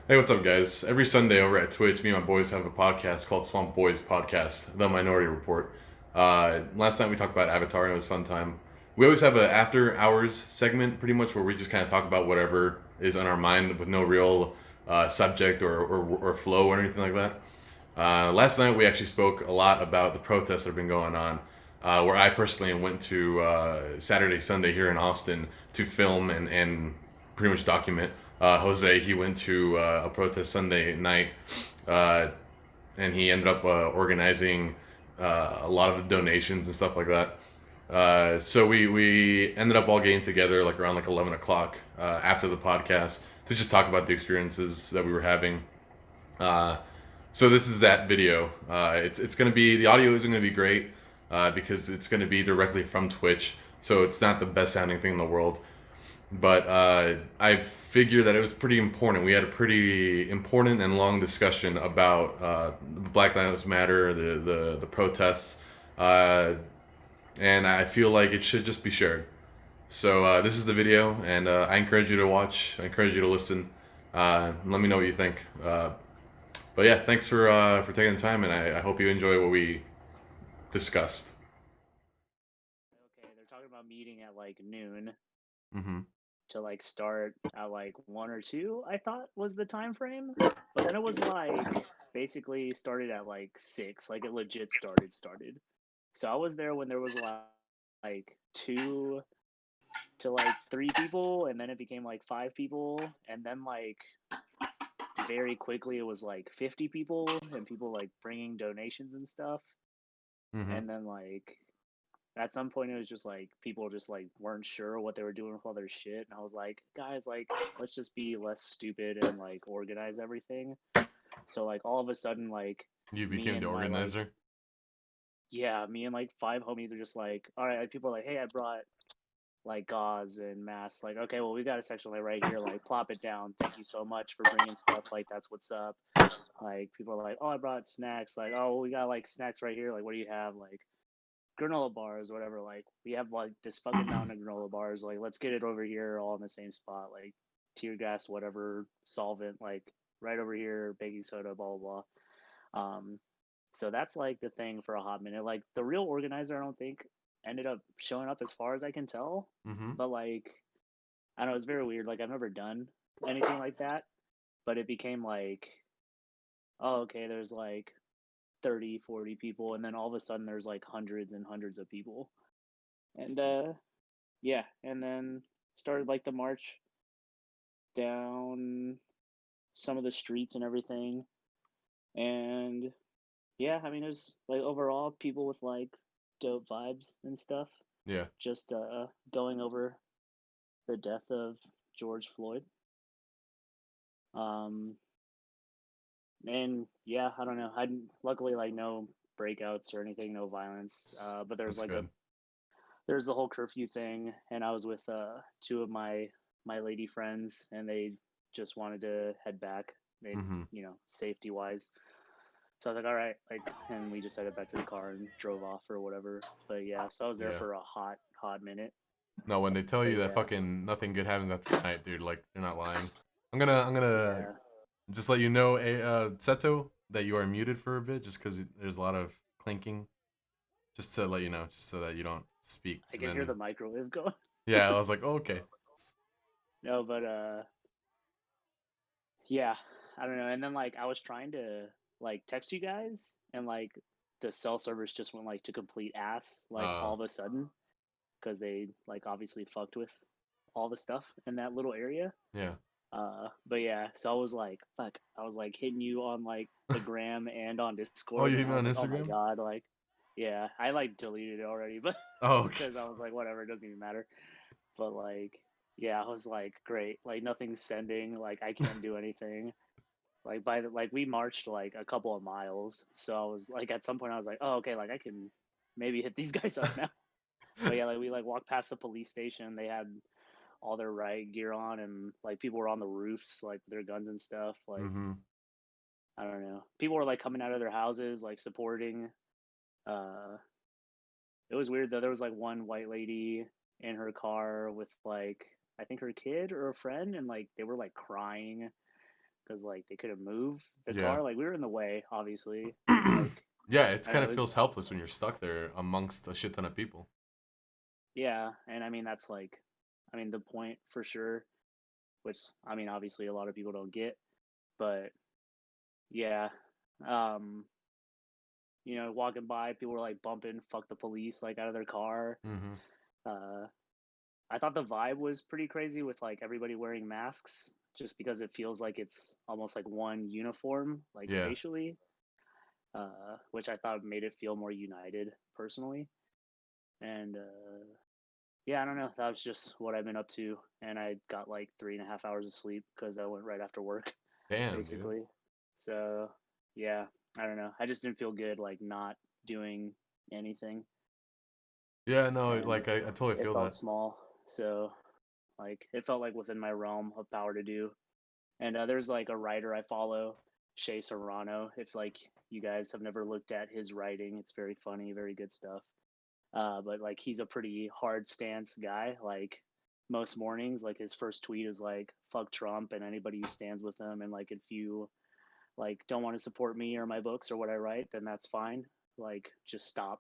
Hey, what's up, guys? Every Sunday over at Twitch, me and my boys have a podcast called Boyz Podcast, The Minority Report. Last night we talked about Avatar and it was a fun time. We always have an after hours segment, pretty much, where we just kind of talk about whatever is on our mind with no real subject or flow or anything like that. Last night we actually spoke a lot about the protests that have been going on, where I personally went to Saturday, Sunday here in Austin to film and pretty much document. Jose, he went to a protest Sunday night, uh, and he ended up organizing a lot of the donations and stuff like that. So we ended up all getting together like around like 11 o'clock after the podcast to just talk about the experiences that we were having. Uh, so this is that video. It's gonna be the audio isn't gonna be great because it's gonna be directly from Twitch, so it's not the best sounding thing in the world. But I figured that it was pretty important. We had a pretty important and long discussion about Black Lives Matter, the protests, uh, and I feel like it should just be shared. So this is the video, and I encourage you to watch. I encourage you to listen. Let me know what you think. But yeah, thanks for taking the time, and I hope you enjoy what we discussed. Okay, they're talking about meeting at like noon Mm-hmm. to like start at like 1 or 2, I thought was the time frame. But then it was like basically started at like 6, like it legit started. So I was there when there was like 2 to like 3 people, and then it became like 5 people, and then like very quickly it was like 50 people and people like bringing donations and stuff. Mm-hmm. And then like at some point it was just like people just like weren't sure what they were doing with all their shit, and I was like, guys, like let's just be less stupid and like organize everything. So like all of a sudden, like You me became the and my like organizer. yeah, me and like 5 homies are just like, all right, like, people are like, hey, I brought like gauze and masks. Like, okay, well, we got a section like right here, like plop it down, thank you so much for bringing stuff, like that's what's up. Like people are like, oh, I brought snacks, like, oh well, we got like snacks right here, like what do you have, like granola bars, whatever. Like we have like this fucking mountain of granola bars. Like let's get it over here, all in the same spot. Like tear gas, whatever solvent, like right over here, baking soda, blah blah blah. So that's like the thing for a hot minute. Like the real organizer, I don't think ended up showing up as far as I can tell. Mm-hmm. But like I don't know, it's very weird. Like I've never done anything like that, but it became like, oh okay, there's like 30, 40 people, and then all of a sudden there's like hundreds and hundreds of people. And yeah, and then started like the march down some of the streets and everything. And yeah, I mean, it was like overall people with like dope vibes and stuff. Yeah. Just going over the death of George Floyd. Um, and yeah, I don't know. I luckily like no breakouts or anything, no violence. But That's good. there's the whole curfew thing, and I was with two of my lady friends, and they just wanted to head back. They, Mm-hmm. safety wise. So I was like, all right, like, and we just headed back to the car and drove off or whatever. But yeah, so I was there Yeah. for a hot minute. No, when they tell But you that yeah, fucking nothing good happens after tonight, dude, like they're not lying. I'm gonna yeah, just let you know, Seto, that you are muted for a bit, just because there's a lot of clinking. Just to let you know, just so that you don't speak. I And can hear then the microwave going. yeah, I was like, oh, okay. No, but yeah, I don't know. And then like I was trying to like text you guys, and like the cell service just went like to complete ass, like all of a sudden, because they like obviously fucked with all the stuff in that little area. Yeah. But yeah, so I was like, fuck, I was like hitting you on like the gram and on Oh, Discord, you and hit I me on was like, oh my Instagram? god, like, yeah, I like deleted it already, but Oh, okay. because I was like, whatever, it doesn't even matter. But like, yeah, I was like, great, like nothing's sending, like I can't do anything. Like by the like we marched like a couple of miles, so I was like, at some point I was like, oh okay, like I can maybe hit these guys up now. But yeah, like we like walked past the police station. They had all their riot gear on, and like people were on the roofs like with their guns and stuff. Like Mm-hmm. I don't know, people were like coming out of their houses like supporting. Uh, it was weird though. There was like one white lady in her car with like I think her kid or a friend, and like they were like crying. because like they couldn't move the Yeah. car. Like we were in the way, obviously. Like Yeah, it I kind know of it feels was, helpless when you're stuck there amongst a shit ton of people. yeah, and I mean that's like, I mean the point for sure, which I mean obviously a lot of people don't get, but yeah, um, walking by, people were like bumping "fuck the police" like out of their car. Mm-hmm. Uh, I thought the vibe was pretty crazy with like everybody wearing masks, just because it feels like it's almost like one uniform, like Yeah. facially, which I thought made it feel more united personally. And yeah, I don't know. That was just what I've been up to, and I got like 3.5 hours of sleep because I went right after work, Damn, dude. basically. So yeah, I don't know. I just didn't feel good like not doing anything, Yeah, no, and like I totally it feel felt that. small. So like it felt like within my realm of power to do. And there's like a writer I follow, Shea Serrano. If like you guys have never looked at his writing, it's very funny, very good stuff. But like he's a pretty hard stance guy. Like most mornings, like his first tweet is like "fuck Trump" and anybody who stands with him. And like if you like don't want to support me or my books or what I write, then that's fine. Like just stop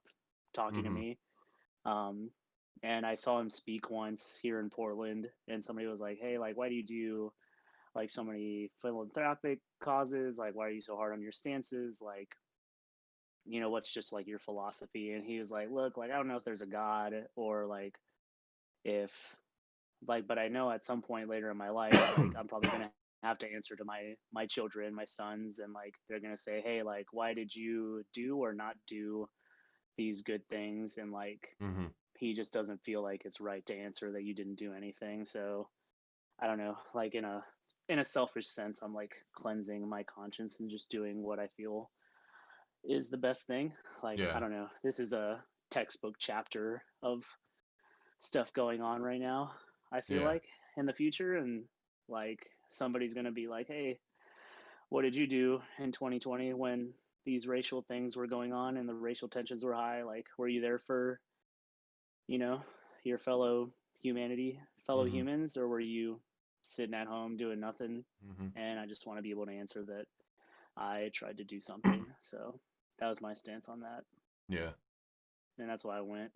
talking to Mm-hmm. me. Um, and I saw him speak once here in Portland, and somebody was like, "Hey, like, why do you do like so many philanthropic causes? Like, why are you so hard on your stances? Like, what's just like your philosophy?" And he was like, "Look, like, I don't know if there's a God or like if like, but I know at some point later in my life, like, I'm probably gonna have to answer to my children, my sons, and like they're gonna say, hey, like, why did you do or not do these good things?" And like Mm-hmm. he just doesn't feel like it's right to answer that you didn't do anything. So I don't know, like in a selfish sense, I'm like cleansing my conscience and just doing what I feel is the best thing. Like I Yeah. don't know, this is a textbook chapter of stuff going on right now. I feel Yeah. like in the future, and like somebody's gonna be like, "Hey, what did you do in 2020 when these racial things were going on and the racial tensions were high? Like, were you there for you know your fellow Mm-hmm. humans, or were you sitting at home doing nothing?" Mm-hmm. And I just want to be able to answer that I tried to do something. So that was my stance on that, Yeah. and that's why I went.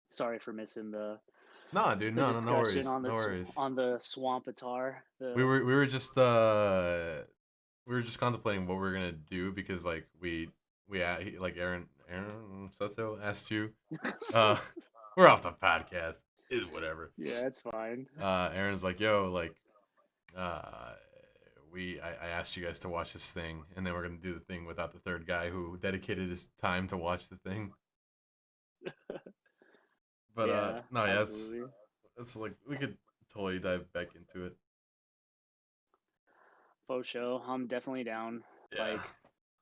Sorry for missing Nah, dude, the no discussion worries. on No worries. the swampatar. We The were we were just contemplating what we are gonna do because like like Aaron Soto asked you. Uh we're off the podcast. Is whatever. yeah, it's fine. Aaron's like, yo, like uh I asked you guys to watch this thing and then we're gonna do the thing without the third guy who dedicated his time to watch the thing. But Yeah, no, yeah, absolutely. it's like we could totally dive back into it. Faux show. I'm definitely down. Yeah. Like,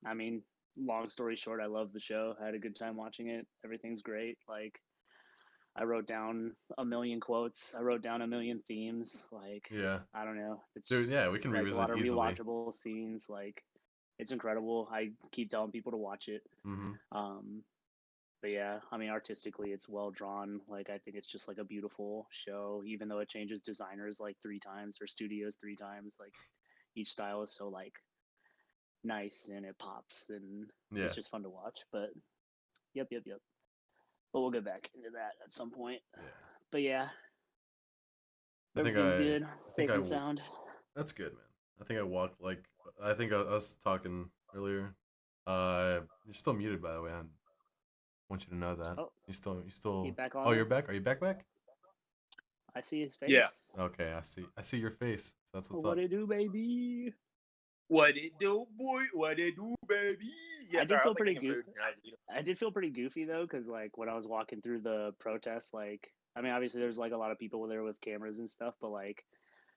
I mean, long story short, I love the show. I had a good time watching it. Everything's great. Like, I wrote down a million quotes. I wrote down a million themes. Like, Yeah. I don't know. Dude, It's yeah, we can like a revisit lot of easily. rewatchable scenes. Like, it's incredible. I keep telling people to watch it. Mm-hmm. Um, but yeah, I mean, artistically, it's well drawn. Like, I think it's just like a beautiful show, even though it changes designers like 3 times or studios 3 times. Like, each style is so like nice and it pops and Yeah. it's just fun to watch. But yep. But we'll get back into that at some point. Yeah. But yeah, I think everything's I good, think safe I and sound. that's good, man. I think I walked like I think I was talking earlier. You're still muted by the way. I want you to know that. Oh, You he still back Oh, on you're there. back? Are you back? I see his Yeah. face. Okay, I see your face. So that's what's What up. it do, baby? What it do, boy? What it do, baby? Yeah, I did sorry, I feel was like pretty making goofy. food. And I did feel pretty goofy though, because like when I was walking through the protests, like I mean, obviously there's like a lot of people there with cameras and stuff, but like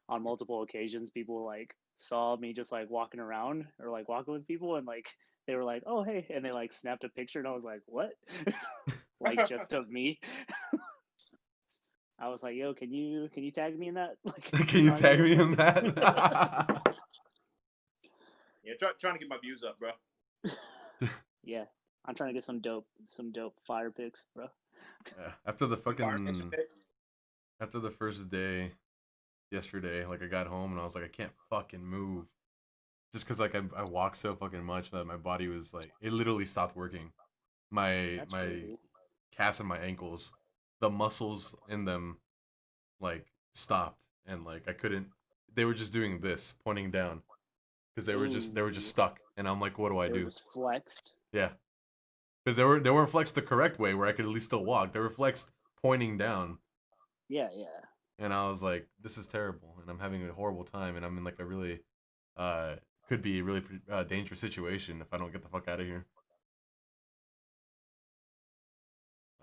on multiple occasions, people like saw me just like walking around or like walking with people, and like they were like, "Oh hey," and they like snapped a picture, and I was like, "What?" Like just of me. I was like, "Yo, can you tag me in that?" Like Can you tag photography me real in quick. that? yeah, trying to get my views up, bro. Yeah, I'm trying to get some dope fire pics, bro. Yeah. After the Some fire picture fucking pics. after the first day yesterday, like I got home and I was like I can't fucking move. just because like I walked so fucking much that my body was like it literally stopped working. That's My crazy. calves and my ankles, the muscles in them like stopped and like I couldn't. They were just doing this, pointing down, because they were just Ooh, stuck. And I'm like, what do I they were do? just flexed. Yeah, but they weren't flexed the correct way where I could at least still walk. They were flexed pointing down, Yeah, yeah. and I was like, this is terrible, and I'm having a horrible time, and I'm in like a really uh could be a really dangerous situation if I don't get the fuck out of here.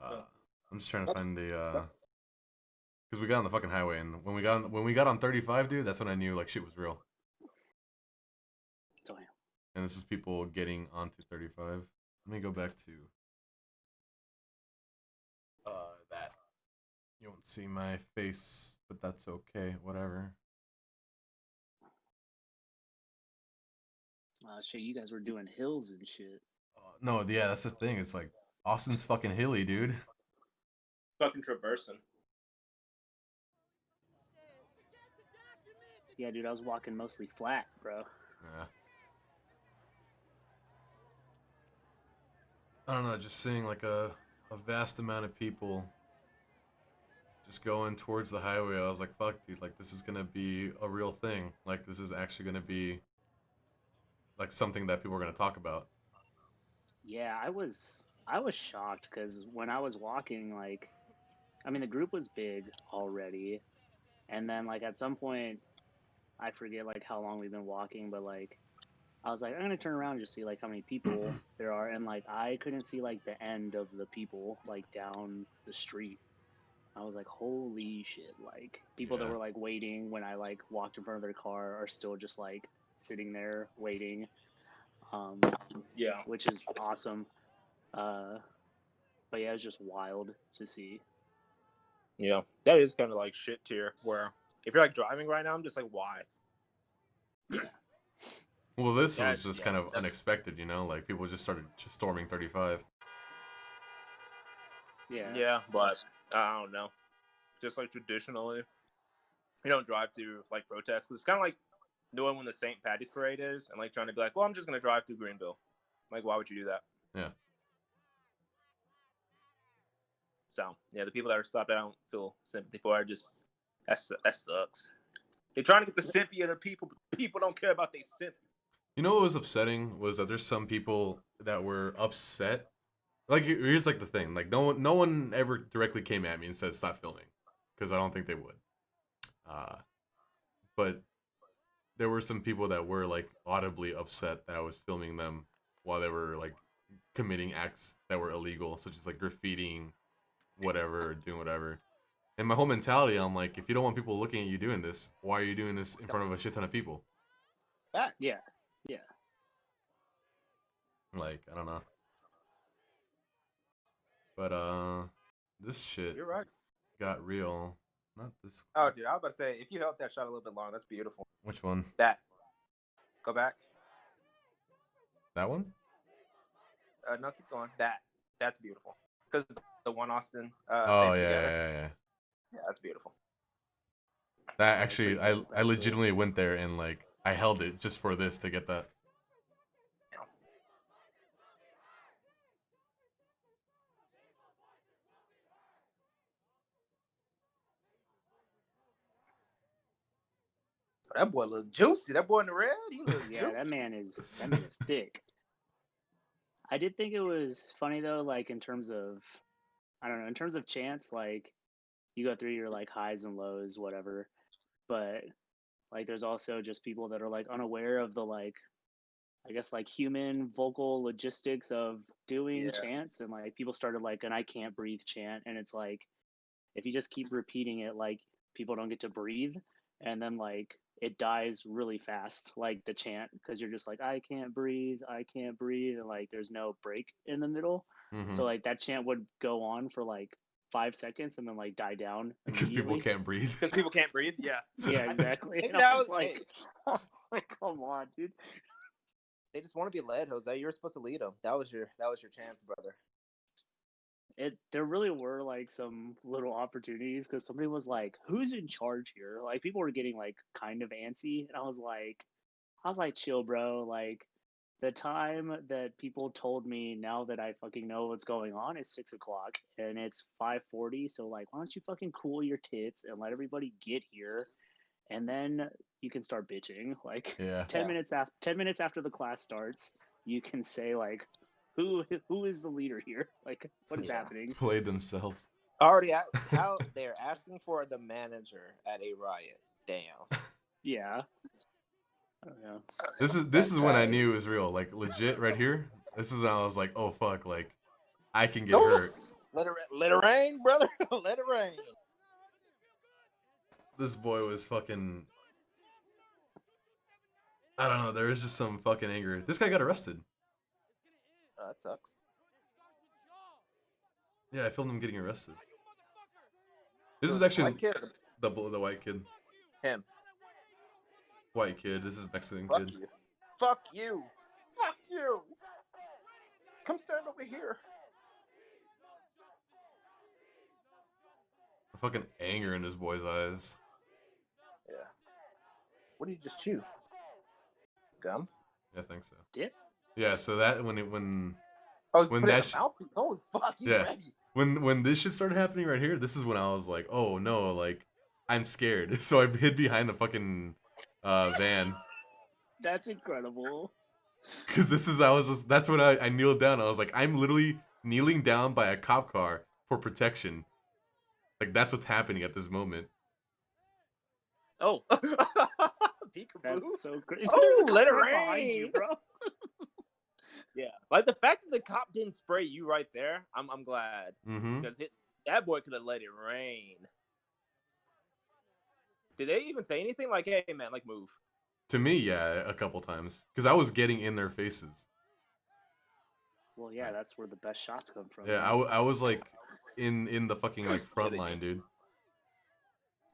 Uh, I'm just trying to find the because we got on the fucking highway, and when we got on 35, dude, that's when I knew like shit was real. Damn. And this is people getting onto 35. Let me go back to that. You won't see my face, but that's okay. Whatever. Shit, you guys were doing hills and shit. No, yeah, that's the thing. It's like Austin's fucking hilly, dude. Fucking traversing. Yeah, dude, I was walking mostly flat, bro. Yeah. I don't know, just seeing like a vast amount of people just going towards the highway. I was like, fuck, dude, like this is gonna be a real thing. Like this is actually gonna be like something that people are gonna talk about. Yeah, I was shocked because when I was walking, like, I mean, the group was big already, and then like at some point, I forget like how long we've been walking, but like I was like, I'm gonna turn around and just see like how many people there are, and like I couldn't see like the end of the people like down the street. I was like, holy shit! Like people that Yeah. were like waiting when I like walked in front of their car are still just like sitting there waiting, um, Yeah. which is awesome. Uh, but yeah, it's just wild to see. Yeah. That is kind of like shit tier where if you're like driving right now, I'm just like, why? Yeah, Well, this Yeah, was just yeah. kind of That's, unexpected, you know? Like people just started just storming 35. yeah, yeah, but I don't know. Just like traditionally, you don't drive to like protests. 'Cause it's kind of like knowing when the St. Patty's Parade is and like trying to be like, well, I'm just gonna drive through Greenville. Like, why would you do that? Yeah. So yeah, the people that are stopped, I don't feel sympathy for. I just that sucks. They're trying to get the sympathy of the people, but people don't care about their sympathy. You know what was upsetting was that there's some people that were upset. Like here's like the thing, like no one ever directly came at me and said stop filming, because I don't think they would. Uh, but there were some people that were like audibly upset that I was filming them while they were like committing acts that were illegal, such as like graffitiing, whatever, or doing whatever. And my whole mentality, I'm like, if you don't want people looking at you doing this, why are you doing this in front of a shit ton of people? Fact. yeah, yeah. Like, I don't know. But this shit You're right. got real. Not this. Oh, dude, I was about to say, if you held that shot a little bit longer, that's beautiful. Which one? That. Go back. That one? No, keep going. That's beautiful. Because the one Austin. Oh saved yeah, together. yeah. Yeah, that's beautiful. That Yeah, actually, pretty dope, I legitimately went there and like I held it just for this to get that. Yeah. That boy look juicy. That boy in the red, he look Yeah, juicy. that man is thick. I did think it was funny though, like in terms of, I don't know, in terms of chance, like you go through your like highs and lows, whatever. But like there's also just people that are like unaware of the like, I guess like human vocal logistics of doing Yeah. chants, and like people started like an I can't breathe chant, and it's like if you just keep repeating it, like people don't get to breathe, and then like it dies really fast, like the chant, because you're just like I can't breathe, and like there's no break in the middle. Mm-hmm. So like that chant would go on for like 5 seconds and then like die down Because people immediately. can't breathe. Because people can't breathe. Yeah. Yeah, exactly. Maybe And that I was was like, I was like, come on, dude. they just want to be led, Jose. You were supposed to lead them. That was your chance, brother. There really were like some little opportunities because somebody was like, "Who's in charge here?" Like people were getting like kind of antsy, and I was like, I was like, chill, bro. Like, the time that people told me now that I fucking know what's going on is 6 o'clock and it's 5:40. So like, why don't you fucking cool your tits and let everybody get here, and then you can start bitching. Like, Yeah. 10 minutes after the class starts, you can say like, who is the leader here? Like, what is happening? Played themselves. Already how they're asking for the manager at a riot. Damn. Yeah. I don't know. This is when I knew it was real. Like legit right here. This is when I was like, oh fuck, like I can get hurt. Let it rain, brother. Let it rain. This boy was fucking. I don't know. There was just some fucking anger. This guy got arrested. Oh, that sucks. Yeah, I filmed him getting arrested. This is actually White kid. the white kid. Him. White kid. This is Mexican Fuck kid. you. Fuck you. Fuck you. Come stand over here. Fucking anger in this boy's eyes. Yeah. What did you just chew? Gum? Yeah, I think so. Dip? Yeah, so that when Oh, When put it in that the mouthpiece. Holy fuck, he's Yeah. ready. when this shit started happening right here, this is when I was like, oh no, like I'm scared. So I hid behind the fucking van. That's incredible. Cause that's when I kneeled down. I was like, I'm literally kneeling down by a cop car for protection. Like that's what's happening at this moment. Oh. Peekaboo. That's so great. Oh, There's a let it cop behind you, rain. bro. Yeah. Like the fact that the cop didn't spray you right there, I'm glad. Mm-hmm. Because that boy could have let it rain. Did they even say anything like, hey man, like move? To me, yeah, a couple times. Cause I was getting in their faces. Well, yeah, that's where the best shots come from. Yeah, I was like in the fucking like front line, dude.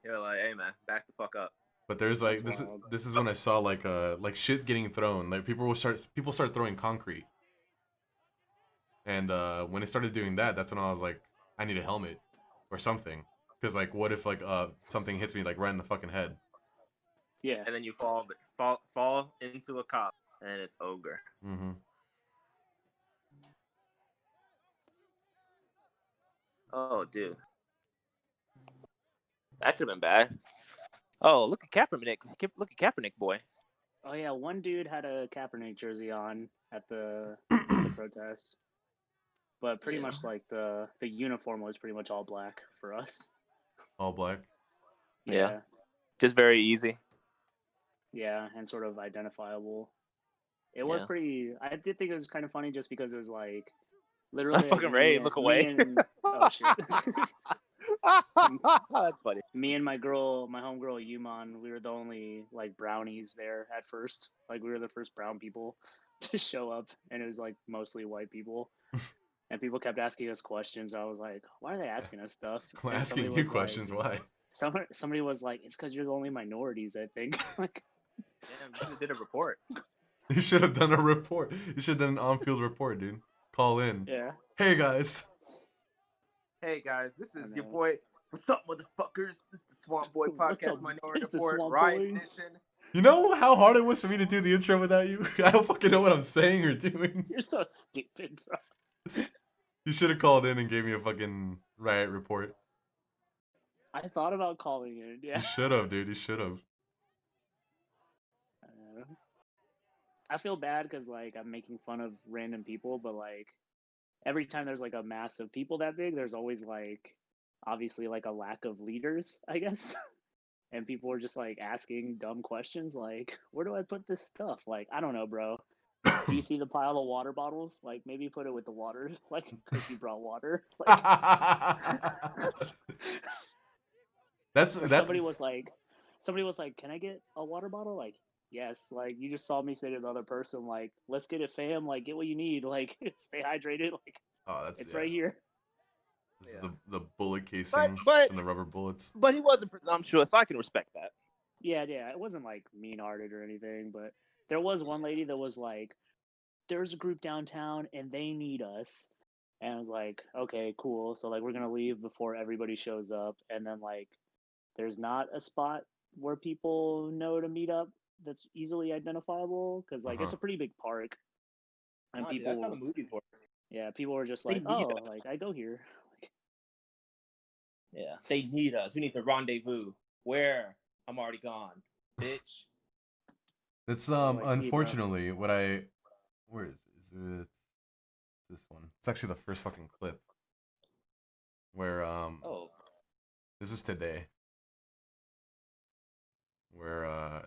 You're like, hey man, back the fuck up. But there's like That's this wild. is when I saw like shit getting thrown. Like people start throwing concrete. And when it started doing that, that's when I was like, I need a helmet or something. Cause like what if like something hits me like right in the fucking head? Yeah. And then you fall into a cop, and it's ogre. Mm-hmm. Oh, dude. That could have been bad. Oh, look at Kaepernick. Look at Kaepernick, boy. Oh yeah, one dude had a Kaepernick jersey on at the protest, but pretty much like the uniform was pretty much all black for us. All black. Yeah. Just very easy. Yeah, and sort of identifiable. It was Yeah. pretty. I did think it was kind of funny just because it was like literally Fucking me Ray, and- look me away. and- oh shit. That's funny. Me and my homegirl Yuman, we were the only like brownies there at first. Like we were the first brown people to show up, and it was like mostly white people. And people kept asking us questions. I was like, "Why are they asking us stuff?" I'm And asking somebody you was questions. Why? Like, somebody was like, "It's because you're the only minorities." I think. Like, Damn, you should have did a report. You should have done a report. You should have done an on-field report, dude. Call in. yeah. Hey guys. Hey guys, this is I your know. boy. What's up, motherfuckers? This is the Swamp Boy What's Podcast up? Minority It's the Report Swamp Riot Boys. Edition. You know how hard it was for me to do the intro without you? I don't fucking know what I'm saying or doing. You're so stupid, bro. You should have called in and gave me a fucking riot report. I thought about calling it. Yeah. You should have, dude. You should have. I feel bad because like I'm making fun of random people, but like every time there's like a mass of people that big, there's always like obviously like a lack of leaders, I guess. And people are just like asking dumb questions like, where do I put this stuff? Like, I don't know, bro. Do you see the pile of water bottles? Like, maybe put it with the water, like, because you brought water. Like, that's somebody was like, can I get a water bottle? Like, yes. Like, you just saw me say to the other person, like, let's get it, fam. Like, get what you need. Like, stay hydrated. Like, oh, that's it's yeah. right here. This is the bullet casing But- and the rubber bullets. But he wasn't presumptuous, so I can respect that. Yeah. It wasn't like mean-hearted or anything, but there was one lady that was like, there's a group downtown and they need us. And I was like, okay, cool. So like we're gonna leave before everybody shows up, and then like there's not a spot where people know to meet up that's easily identifiable because like it's a pretty big park, and Nah, dude, people that's how the movies work. yeah, people were just They like, need oh, us. like I go here. Yeah, they need us. We need to rendezvous. Where? I'm already gone, bitch. That's Oh, I see, bro. unfortunately what where is it this one? It's actually the first fucking clip where Oh, this is today where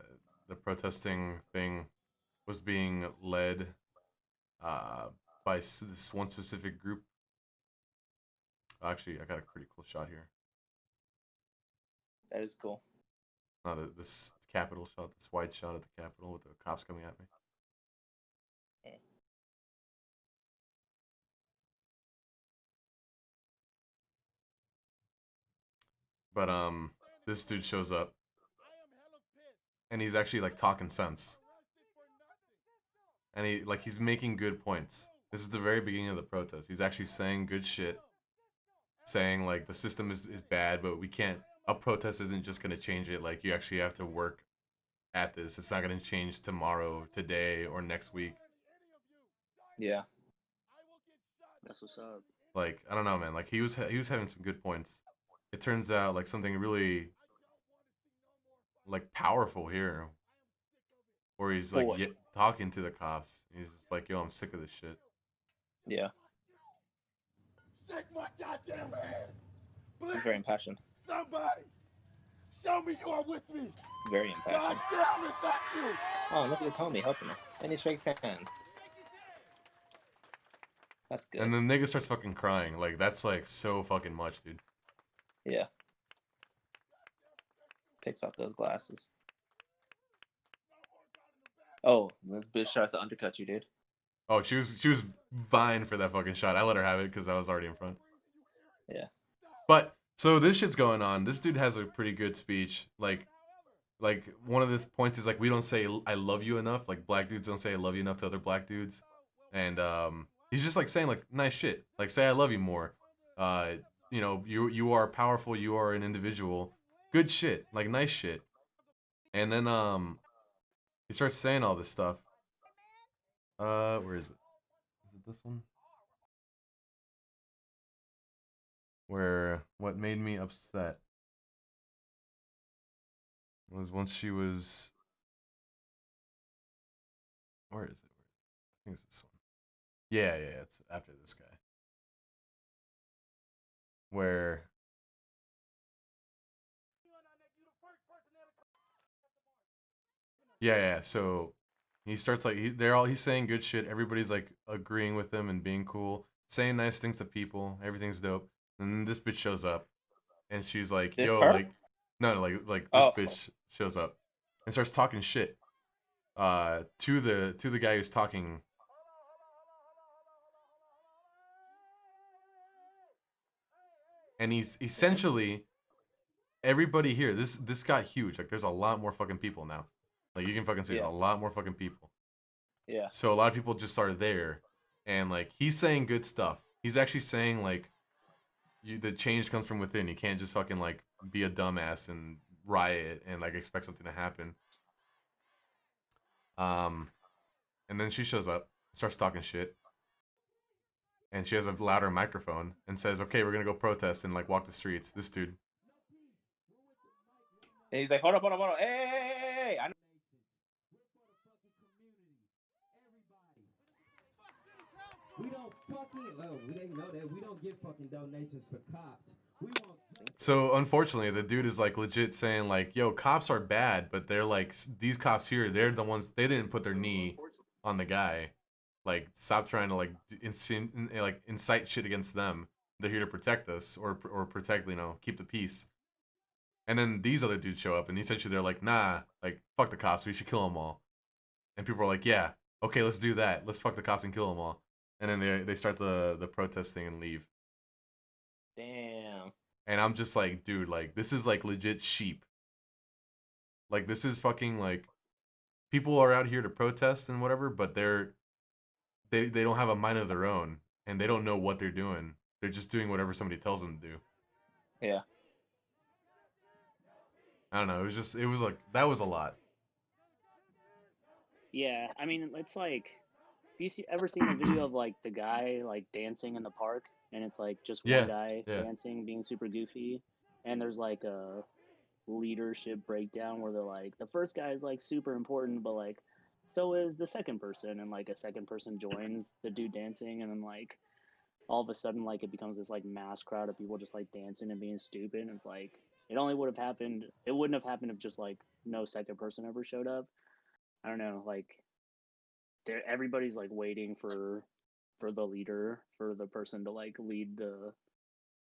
the protesting thing was being led by this one specific group. Actually, I got a pretty cool shot here. that is cool. This Capitol shot, this wide shot of the Capitol with the cops coming at me. But this dude shows up, and he's actually like talking sense, and he's making good points. This is the very beginning of the protest. He's actually saying good shit, saying like the system is bad, but we can't. A protest isn't just gonna change it. Like you actually have to work at this. It's not gonna change tomorrow, today, or next week. Yeah. That's what's up. Like I don't know, man. Like he was having some good points. It turns out like something really like powerful here, where he's like talking to the cops. He's just like, "Yo, I'm sick of this shit." Yeah. Shake my goddamn hand. Please. He's very impassioned. Somebody, show me you are with me. Very impassioned. God damn it, thank you. Oh, look at his homie helping him. And he shakes hands. That's good. And then nigga starts fucking crying. Like that's like so fucking much, dude. Yeah. Takes off those glasses. Oh, this bitch tries to undercut you, dude. Oh, she was vying for that fucking shot. I let her have it because I was already in front. Yeah. But so this shit's going on. This dude has a pretty good speech. Like one of the points is like we don't say I love you enough. Like black dudes don't say I love you enough to other black dudes. And he's just like saying like nice shit. Like say I love you more. You know, you are powerful, you are an individual. Good shit. Like nice shit. And then he starts saying all this stuff. Where is it? Is it this one? Where what made me upset was once she was. Where is it? I think it's this one. Yeah, it's after this guy. Where. Yeah. So he starts like he's saying good shit. Everybody's like agreeing with him and being cool, saying nice things to people. Everything's dope. And then this bitch shows up, and she's like, This "Yo, her? like, no, like this Oh. bitch shows up and starts talking shit, to the guy who's talking." And he's essentially everybody here. This got huge. Like, there's a lot more fucking people now. Like, you can fucking see there's a lot more fucking people. Yeah. So a lot of people just are there, and like he's saying good stuff. He's actually saying like, the change comes from within. You can't just fucking like be a dumbass and riot and like expect something to happen. And then she shows up, starts talking shit, and she has a louder microphone and says, "Okay, we're gonna go protest and like walk the streets." This dude. And he's like, hold up. Hey. I know. We don't fucking, they know that we don't give fucking donations for cops. We want. So unfortunately, the dude is like legit saying like, "Yo, cops are bad, but they're like these cops here. They're the ones. They didn't put their knee on the guy. Like, stop trying to like incite shit against them. They're here to protect us or protect, keep the peace." And then these other dudes show up, and essentially they're like, "Nah, like fuck the cops. We should kill them all." And people are like, "Yeah, okay, let's do that. Let's fuck the cops and kill them all." And then they start the protest thing and leave. Damn. And I'm just like, dude, like this is like legit sheep. Like this is fucking like, people are out here to protest and whatever, but they don't have a mind of their own, and they don't know what they're doing. They're just doing whatever somebody tells them to do. Yeah. I don't know. It was like that was a lot. Yeah, I mean, it's like, have you ever seen a video of like the guy like dancing in the park, and it's like just Yeah, one guy yeah. dancing, being super goofy, and there's like a leadership breakdown where they're like, the first guy is like super important, but like, so is the second person, and like a second person joins the dude dancing, and then like all of a sudden like it becomes this like mass crowd of people just like dancing and being stupid. And it's like it only would have happened. It wouldn't have happened if just like no second person ever showed up. I don't know, like everybody's like waiting for the leader, for the person to like lead the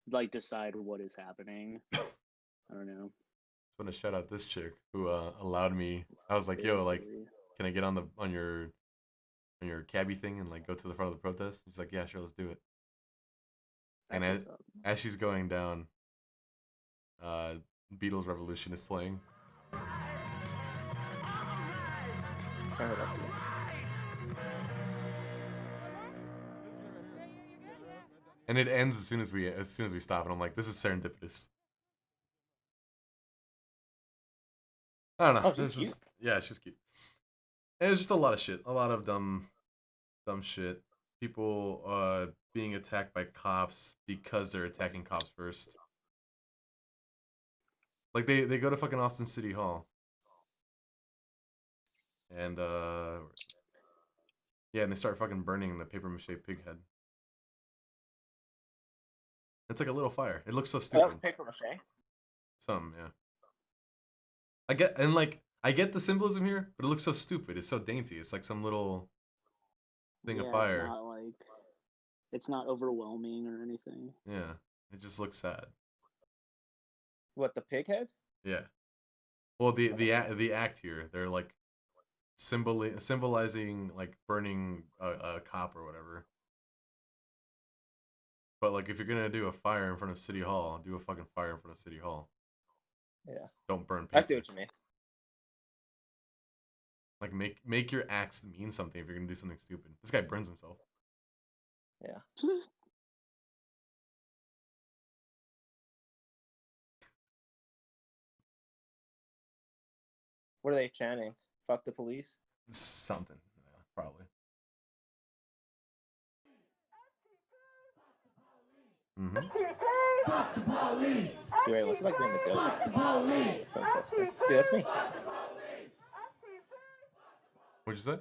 like decide what is happening. I don't know. I want to shout out this chick who allowed me. I was like, Very "Yo, like, silly. can I get on your cabbie thing and like go to the front of the protest?" She's like, "Yeah, sure, let's do it." And That's what's up. as she's going down, Beatles Revolution is playing. Turn it up. And it ends as soon as we stop, and I'm like, this is serendipitous. I don't know. Oh, she's cute. Yeah, she's cute. And it's just a lot of shit, a lot of dumb shit. People being attacked by cops because they're attacking cops first. Like they go to fucking Austin City Hall, and yeah, and they start fucking burning the paper mache pig head. It's like a little fire. It looks so That stupid. was paper mache. Some, yeah. I get the symbolism here, but it looks so stupid. It's so dainty. It's like some little thing of fire. It's not like, it's not overwhelming or anything. Yeah, it just looks sad. What, the pig head? Yeah. Well, the act here, they're like symbolizing like burning a cop or whatever. But like, if you're gonna do a fire in front of City Hall, do a fucking fire in front of City Hall. Yeah. Don't burn people. I see what you mean. Like make your acts mean something if you're gonna do something stupid. This guy burns himself. Yeah. What are they chanting? Fuck the police? Something, yeah, probably. Dude, wait, what's it like being the goat? Protesting. Dude, that's me. What'd you say?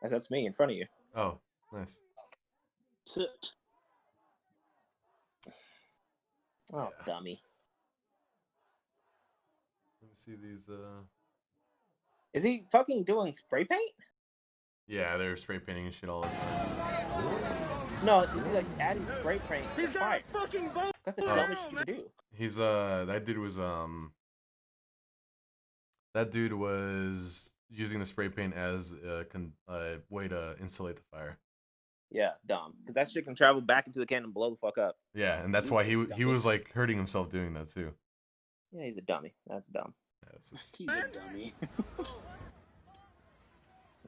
That's me in front of you. Oh, nice. Oh, Yeah. dummy. Let me see these. Is he fucking doing spray paint? Yeah, they're spray painting and shit all the time. No, is he like adding spray paint to the fire? That's the dumbest shit you can do. He's that dude was using the spray paint as a way to insulate the fire. Yeah, dumb. Because that shit can travel back into the can and blow the fuck up. Yeah, and that's why he was like hurting himself doing that too. Yeah, he's a dummy. That's dumb. Yeah, it's just, He's a dummy.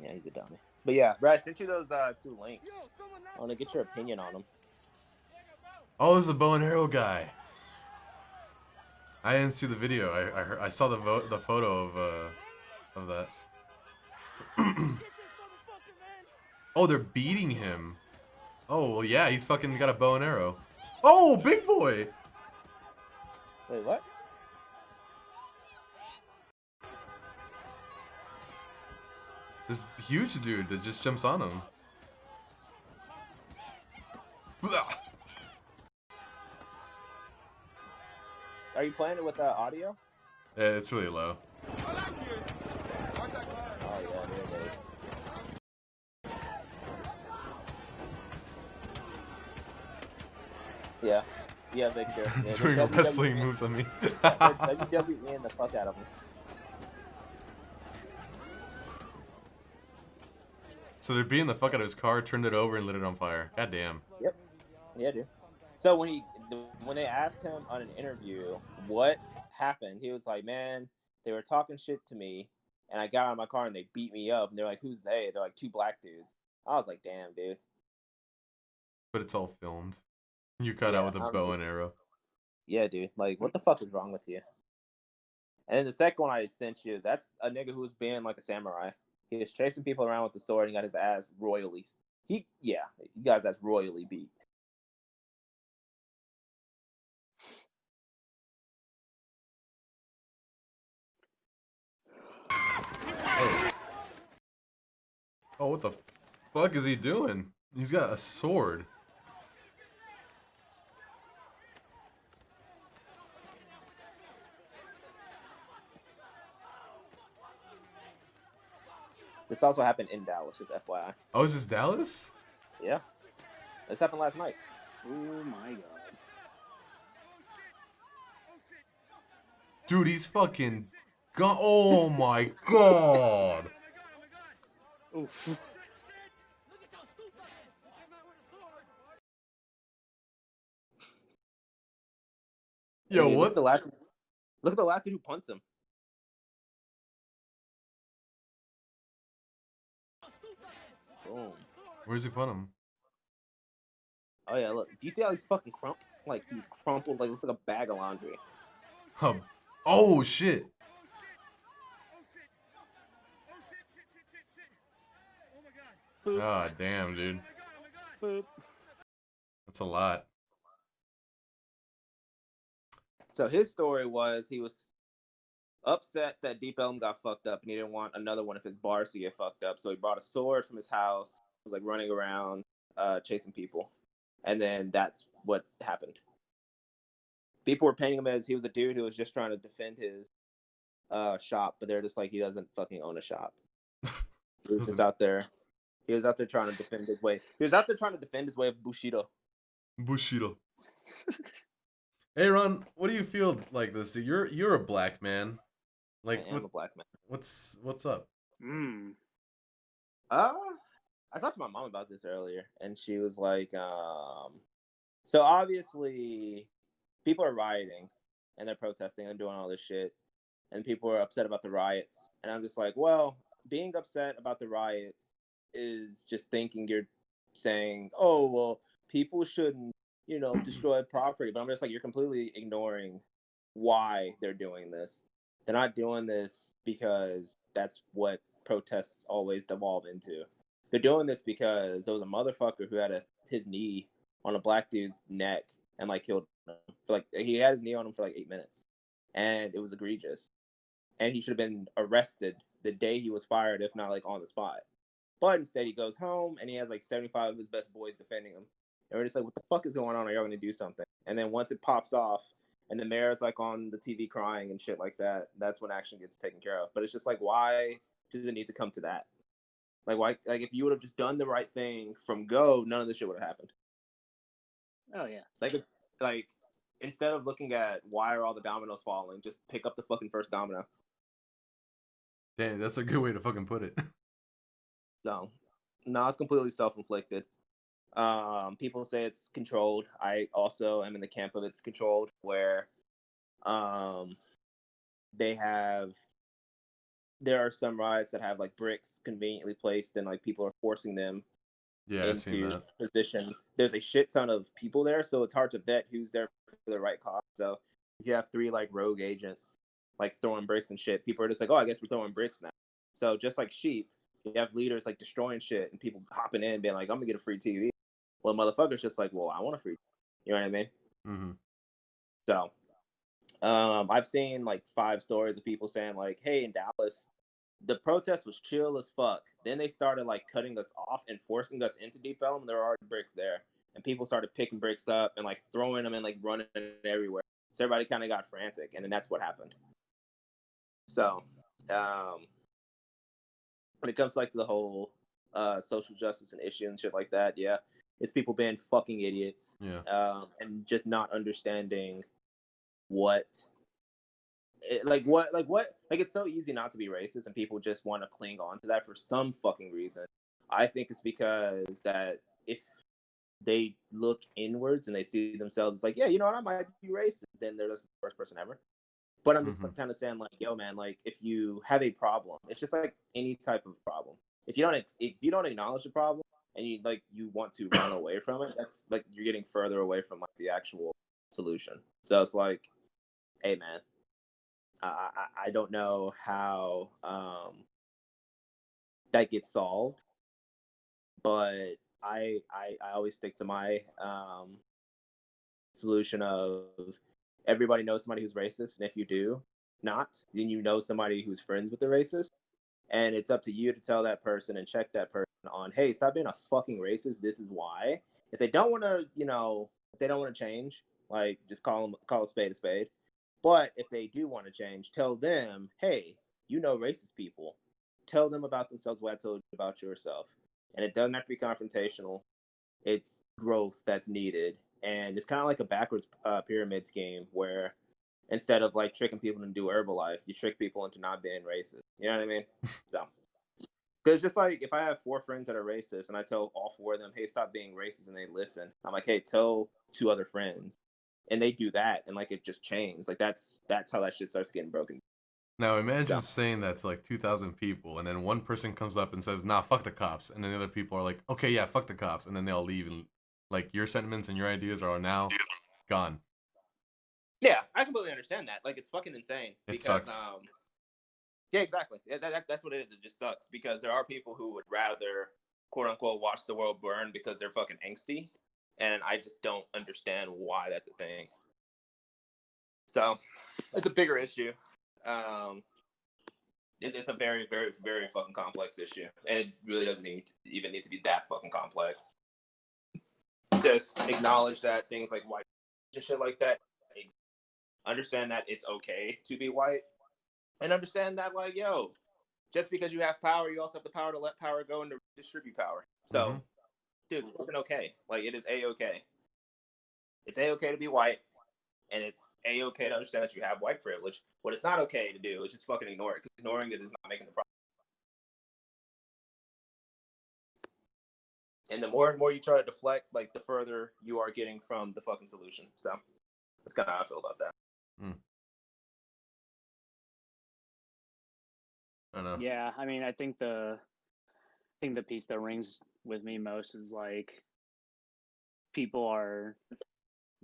Yeah, he's a dummy. But yeah, bro, I sent you those 2 links. I want to get your opinion on them. oh, there's the bow and arrow guy. I didn't see the video. I saw the photo of that. Oh, they're beating him. Oh, well, yeah, he's fucking got a bow and arrow. Oh, big boy. Wait, what? This huge dude that just jumps on him. Blah. Are you playing it with audio? Yeah, it's really low. Oh, yeah, there it is. Yeah. Yeah, Victor. Yeah, Doing they're wrestling moves on me. WWEing the fuck out of him. So they're beating the fuck out of his car, turned it over, and lit it on fire. God damn. Yep. Yeah, dude. So when they asked him on an interview what happened, he was like, "Man, they were talking shit to me, and I got out of my car and they beat me up." And they're like, "Who's they?" They're like 2 black dudes. I was like, "Damn, dude." But it's all filmed. You cut out with a bow and arrow. Yeah, dude. Like, what the fuck is wrong with you? And then the second one I sent you, that's a nigga who was being like a samurai. He was chasing people around with the sword and got his ass royally. He got his ass royally beat. Oh, what the fuck is he doing? He's got a sword. This also happened in Dallas, just FYI. Oh, is this Dallas? Yeah. This happened last night. Oh my god. Dude, he's fucking gone. Oh my god. Oof. Yo, Look what? at the last dude who punts him. Boom. Where's he put him? Oh yeah, look. Do you see how he's fucking he's crumpled, like looks like a bag of laundry. Oh shit. Boop. God damn, dude. Boop. That's a lot. So his story was he was upset that BLM got fucked up and he didn't want another one of his bars to get fucked up. So he brought a sword from his house, was like running around, chasing people. And then that's what happened. People were painting him as he was a dude who was just trying to defend his shop, but they're just like, he doesn't fucking own a shop. He was just out there. He was out there trying to defend his way. He was out there trying to defend his way of Bushido. Bushido. Hey Ron, what do you feel like this? You're a black man. Like, I am a black man. what's up? I talked to my mom about this earlier, and she was like, so obviously people are rioting and they're protesting and doing all this shit, and people are upset about the riots. And I'm just like, well, being upset about the riots is just thinking you're saying, oh, well, people shouldn't, destroy property. But I'm just like, you're completely ignoring why they're doing this. They're not doing this because that's what protests always devolve into. They're doing this because there was a motherfucker who had his knee on a black dude's neck and like killed him. He had his knee on him for like 8 minutes, and it was egregious. And he should have been arrested the day he was fired, if not like on the spot. But instead, he goes home and he has like 75 of his best boys defending him. And we're just like, what the fuck is going on? Are y'all going to do something? And then once it pops off, and the mayor's like on the TV crying and shit like that, that's when action gets taken care of. But it's just like, why do they need to come to that? Like, why? Like, if you would have just done the right thing from go, none of this shit would have happened. Oh yeah. Like, instead of looking at why are all the dominoes falling, just pick up the fucking first domino. Damn, that's a good way to fucking put it. So, no, it's completely self-inflicted. People say it's controlled. I also am in the camp of it's controlled, where there are some riots that have like bricks conveniently placed, and like people are forcing them into positions. There's a shit ton of people there, so it's hard to vet who's there for the right cause. So if you have 3 like rogue agents like throwing bricks and shit, people are just like, oh, I guess we're throwing bricks now. So just like sheep, you have leaders like destroying shit and people hopping in being like, I'm gonna get a free TV. Well, motherfuckers just like, well, I want a free TV. You know what I mean? Mm-hmm. So I've seen like 5 stories of people saying like, hey, in Dallas, the protest was chill as fuck. Then they started like cutting us off and forcing us into Deep Ellum. There were already bricks there, and people started picking bricks up and like throwing them and like running everywhere. So everybody kind of got frantic, and then that's what happened. So when it comes like to the whole social justice and issue and shit like that, yeah, it's people being fucking idiots, and just not understanding it's so easy not to be racist, and people just want to cling on to that for some fucking reason. I think it's because that if they look inwards and they see themselves like, yeah, you know what, I might be racist, then they're just the worst person ever. But I'm just like, kind of saying like, yo, man, like if you have a problem, it's just like any type of problem. If you don't acknowledge the problem and you want to run away from it, that's like you're getting further away from like the actual solution. So it's like, hey, man, I don't know how that gets solved. But I always stick to my solution of everybody knows somebody who's racist, and if you do not, then you know somebody who's friends with the racist, and it's up to you to tell that person and check that person on, hey, stop being a fucking racist. This is why. If they don't want to, if they don't want to change, like just call a spade a spade. But if they do want to change, tell them, hey, racist people. Tell them about themselves what I told you about yourself. And it doesn't have to be confrontational. It's growth that's needed. And it's kind of like a backwards pyramid scheme where instead of like tricking people to do Herbalife, you trick people into not being racist. You know what I mean? So, because just like if I have 4 friends that are racist and I tell all 4 of them, hey, stop being racist, and they listen, I'm like, hey, tell 2 other friends. And they do that, and like it just changed. Like that's how that shit starts getting broken. Now imagine saying that to like 2,000 people, and then one person comes up and says, "Nah, fuck the cops," and then the other people are like, "Okay, yeah, fuck the cops," and then they all leave, and like your sentiments and your ideas are now gone. Yeah, I completely understand that. Like it's fucking insane. It sucks. Yeah, exactly. That's what it is. It just sucks because there are people who would rather, quote unquote, watch the world burn because they're fucking angsty, and I just don't understand why that's a thing. So it's a bigger issue. It's a very, very, very fucking complex issue, and it really doesn't even need to be that fucking complex. Just acknowledge that things like white and shit like that. Understand that it's okay to be white, and understand that like, yo, just because you have power, you also have the power to let power go and to distribute power. So, dude, it's fucking okay. Like it is a-okay. It's a-okay to be white. And it's a-okay to understand that you have white privilege. What it's not okay to do is just fucking ignore it. Because ignoring it is not making the problem. And the more and more you try to deflect, like the further you are getting from the fucking solution. So that's kind of how I feel about that. I know. Yeah, I mean, I think the piece that rings with me most is like people are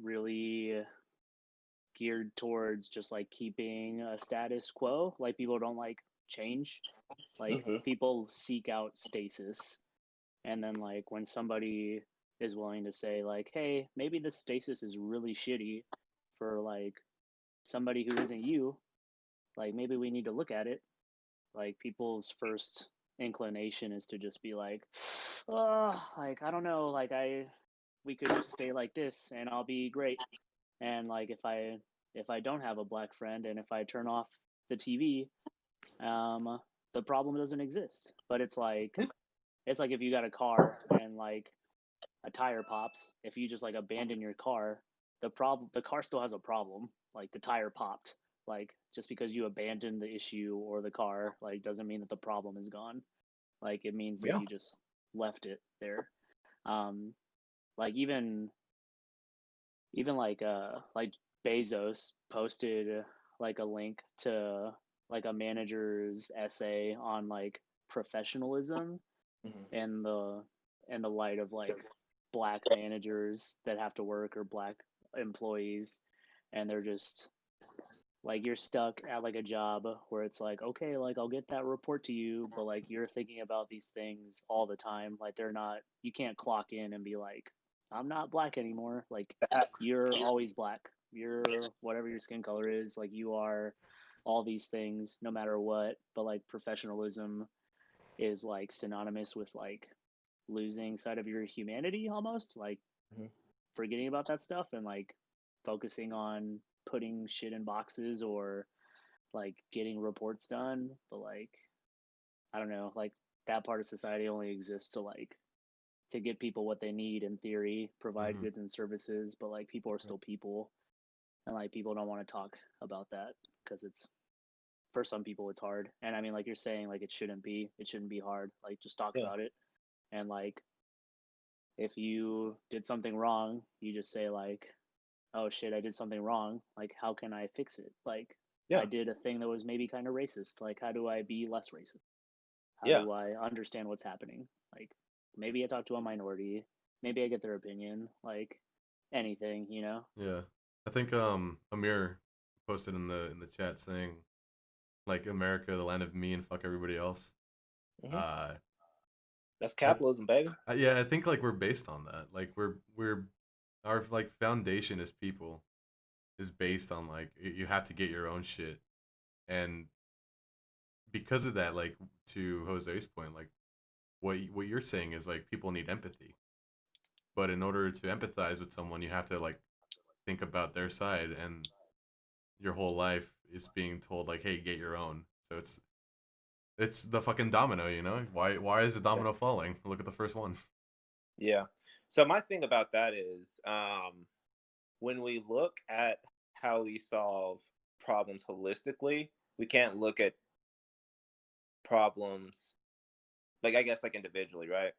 really geared towards just like keeping a status quo. Like people don't like change. Like people seek out stasis. And then like when somebody is willing to say like, hey, maybe this stasis is really shitty for like somebody who isn't you, like maybe we need to look at it. Like people's first inclination is to just be like, oh, like I don't know, like we could just stay like this and I'll be great. And like if I don't have a black friend and if I turn off the TV, the problem doesn't exist. But it's like if you got a car and like a tire pops, if you just like abandon your car, the car still has a problem. Like the tire popped. Like just because you abandoned the issue or the car, like doesn't mean that the problem is gone. Like it means that you just left it there. Like even like Bezos posted like a link to like a manager's essay on like professionalism and the light of like black managers that have to work or black employees, and they're just like you're stuck at like a job where it's like, okay, like I'll get that report to you, but like you're thinking about these things all the time. Like you can't clock in and be like, I'm not black anymore. Like you're always black. You're whatever your skin color is, like you are all these things no matter what. But like professionalism is like synonymous with like losing sight of your humanity almost, like forgetting about that stuff and like focusing on putting shit in boxes or like getting reports done. But like I don't know, like that part of society only exists to get people what they need in theory, provide goods and services, but like people are still people, and like people don't want to talk about that because it's, for some people it's hard. And I mean, like you're saying, like it shouldn't be hard. Like just talk about it. And like if you did something wrong, you just say like, oh shit, I did something wrong. Like how can I fix it? Like I did a thing that was maybe kind of racist. Like how do I be less racist? How do I understand what's happening? Like maybe I talk to a minority, maybe I get their opinion, like anything, you know? Yeah. I think Amir posted in the chat saying like America, the land of me and fuck everybody else. Mhm. Uh, That's capitalism, baby. yeah, I think like we're based on that. Like we're our like foundation as people is based on like you have to get your own shit, and because of that, like to Jose's point, like what you're saying is like people need empathy, but in order to empathize with someone, you have to like think about their side, and your whole life is being told like, hey, get your own. So it's the fucking domino, you know? Why is the domino falling? Look at the first one. Yeah. So my thing about that is, when we look at how we solve problems holistically, we can't look at problems like, I guess, like individually, right?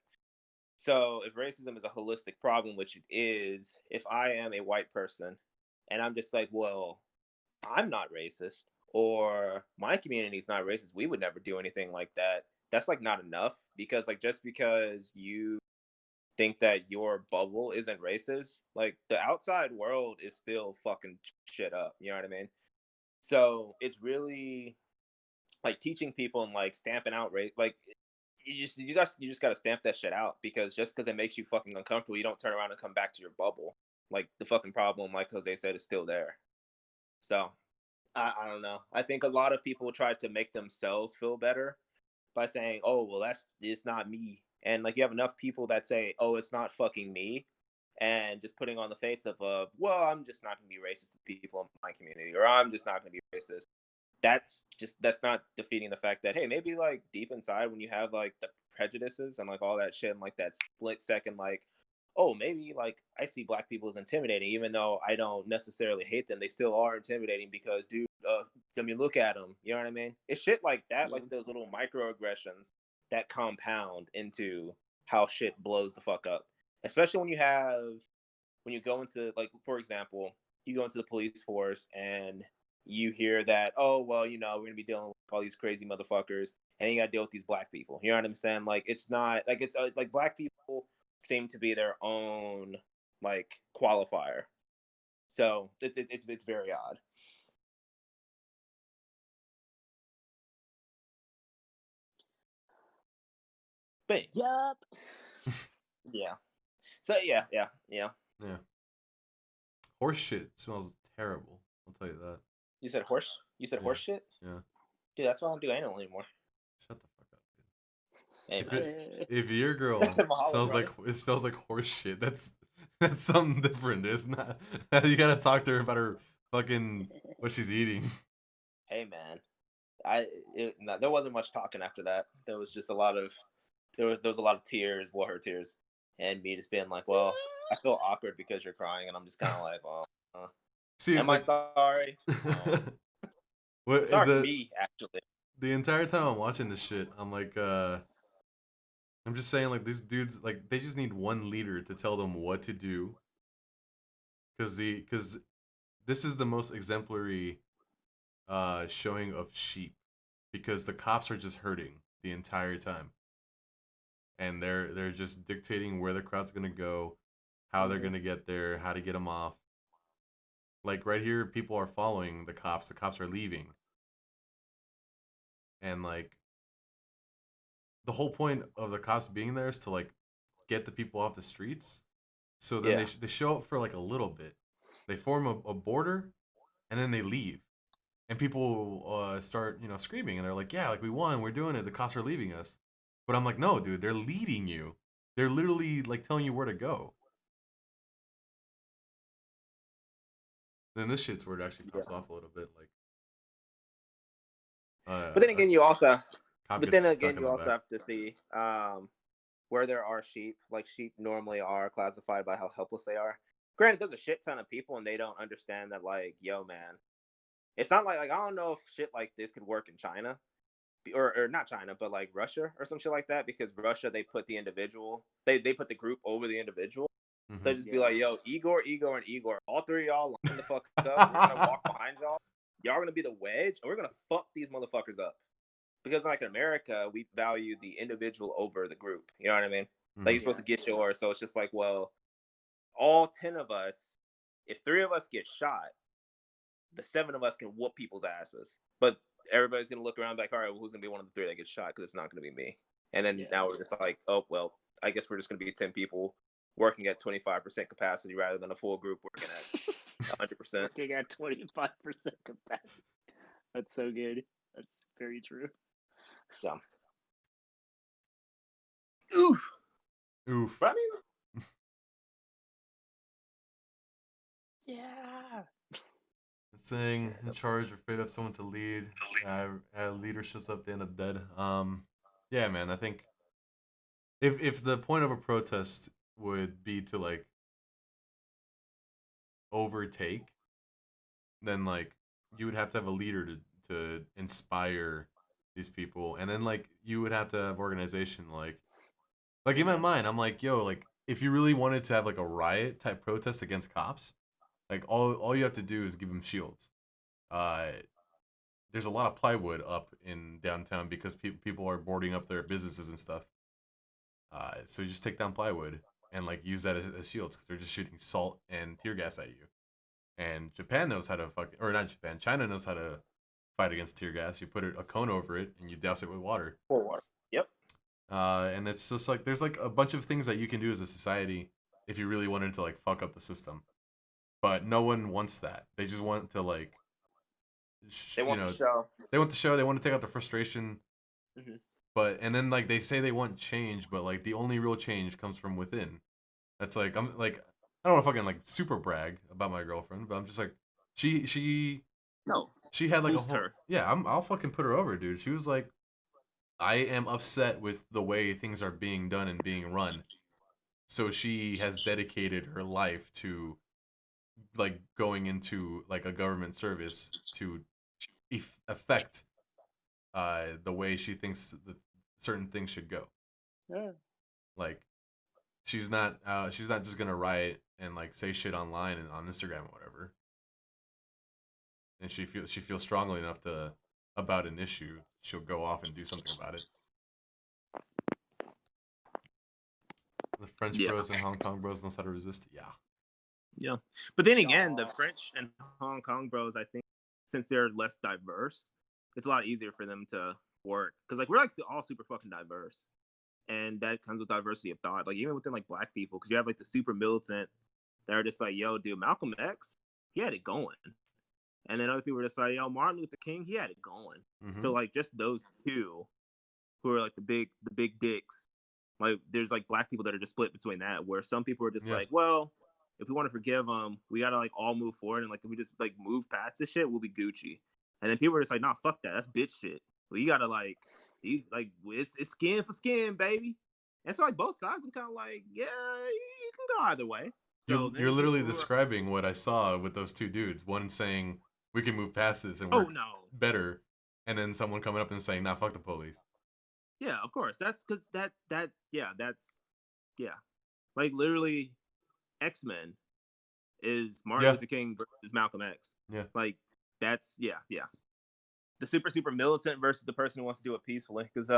So if racism is a holistic problem, which it is, if I am a white person and I'm just like, well, I'm not racist or my community is not racist, we would never do anything like that. That's like not enough, because like just because you think that your bubble isn't racist, like the outside world is still fucking shit up. You know what I mean? So it's really like teaching people and like stamping out race. Like you just got to stamp that shit out, because just because it makes you fucking uncomfortable, you don't turn around and come back to your bubble. Like the fucking problem, like Jose said, is still there. So I don't know. I think a lot of people try to make themselves feel better by saying, "Oh, well, it's not me," and like you have enough people that say, "Oh, it's not fucking me," and just putting on the face of, "Well, I'm just not gonna be racist to people in my community," or "I'm just not gonna be racist." That's not defeating the fact that, hey, maybe like deep inside when you have like the prejudices and like all that shit and like that split second, like, oh, maybe like I see black people as intimidating, even though I don't necessarily hate them. They still are intimidating because, dude, I mean, look at them. You know what I mean? It's shit like that, like those little microaggressions that compound into how shit blows the fuck up. Especially when you go into, like, for example, you go into the police force and you hear that, oh, well, we're gonna be dealing with all these crazy motherfuckers, and you gotta deal with these black people. You know what I'm saying? Like, it's not like it's like black people seem to be their own like qualifier. So it's very odd. But Yup. yeah. So yeah. Yeah. Horse shit smells terrible. I'll tell you that. You said horse. You said horse shit. Yeah. Dude, that's why I don't do anal anymore. Shut the fuck up, Hey, dude. If your girl smells like horse shit, that's something different. It's not. You gotta talk to her about her fucking what she's eating. Hey man, there wasn't much talking after that. There was just a lot of there was a lot of tears, her tears, and me just being like, well, I feel awkward because you're crying, and I'm just kind of like, well, See, am like, I sorry? what Sorry for me, actually. The entire time I'm watching this shit, I'm like, I'm just saying, like, these dudes, like, they just need one leader to tell them what to do, because this is the most exemplary showing of sheep, because the cops are just hurting the entire time, and they're just dictating where the crowd's gonna go, how they're gonna get there, how to get them off. Like right here, people are following the cops. The cops are leaving, and like the whole point of the cops being there is to like get the people off the streets. So then they show up for like a little bit. They form a border, and then they leave. And people start screaming, and they're like, "Yeah, like we won, we're doing it. The cops are leaving us." But I'm like, "No, dude, they're leading you. They're literally like telling you where to go." Then this shit's where it actually pops off a little bit, like. But then again, you also Cop But gets then stuck again, in you the also back. have to see where there are sheep. Like sheep normally are classified by how helpless they are. Granted, there's a shit ton of people and they don't understand that. Like, yo, man, it's not like I don't know if shit like this could work in China, or not China, but like Russia or some shit like that. Because Russia, they put the individual, they put the group over the individual. Mm-hmm. So just be like, yo, Igor, and Igor, all three of y'all line the fuck up. We're gonna walk behind y'all. Y'all are gonna be the wedge, and we're gonna fuck these motherfuckers up. Because like in America, we value the individual over the group. You know what I mean? Mm-hmm. Like you're supposed to get yours. So it's just like, well, all 10 of us, if 3 of us get shot, the 7 of us can whoop people's asses. But everybody's gonna look around like, all right, well, who's gonna be one of the 3 that gets shot? Because it's not gonna be me. And then Yeah. now we're just like, oh well, I guess we're just gonna be 10 people working at 25% capacity rather than a full group working at 100%. Working at 25% capacity. That's so good. That's very true. Yeah. Oof. Oof. But I mean, Yeah. Saying in charge, afraid of someone to lead. Leader shows up, they end up dead. Yeah, man. I think if the point of a protest would be to like overtake, then like you would have to have a leader to inspire these people, and then like you would have to have organization. Like in my mind, I'm like, yo, like if you really wanted to have like a riot type protest against cops, like all you have to do is give them shields. There's a lot of plywood up in downtown because people are boarding up their businesses and stuff. So you just take down plywood and like use that as shields because they're just shooting salt and tear gas at you. And Japan knows how to or not Japan, China knows how to fight against tear gas. You put a cone over it and you douse it with water. pour water. Yep. And it's just like there's like a bunch of things that you can do as a society if you really wanted to like fuck up the system. But no one wants that. They just want to like They want the show. They want the show. They want to take out the frustration. Mm-hmm. But and then like they say they want change, but like the only real change comes from within. That's like I'm like I don't want to fucking like super brag about my girlfriend, but I'm just like she had like Boost a whole her. yeah. I'll fucking put her over, dude. She was like, I am upset with the way things are being done and being run. So she has dedicated her life to like going into like a government service to affect the way she thinks that certain things should go. Yeah. Like she's not just gonna riot and like say shit online and on Instagram or whatever. And she feels strongly enough to about an issue, she'll go off and do something about it. The French bros and Hong Kong bros knows how to resist. Yeah. But then again, the French and Hong Kong bros, I think, since they're less diverse, it's a lot easier for them to work. Because, like, we're, like, all super fucking diverse. And that comes with diversity of thought. Like, even within, like, black people, because you have, like, the super militant that are just like, yo, dude, Malcolm X, he had it going. And then other people are just like, yo, Martin Luther King, he had it going. Mm-hmm. So, like, just those two who are, like, the big dicks. Like, there's, like, black people that are just split between that, where some people are just like, well, if we want to forgive them, we got to, like, all move forward. And, like, if we just, like, move past this shit, we'll be Gucci. And then people are just like, nah, fuck that. That's bitch shit. Well, you got to, like, it's skin for skin, baby. And so, like, both sides, I'm kind of like, yeah, you can go either way. So you're literally describing what I saw with those two dudes. One saying, we can move past this and work better. And then someone coming up and saying, nah, fuck the police. Yeah, of course. That's because that's, like, literally, X-Men is Martin Luther King versus Malcolm X. Yeah. Like, that's, the super militant versus the person who wants to do it peacefully. Because,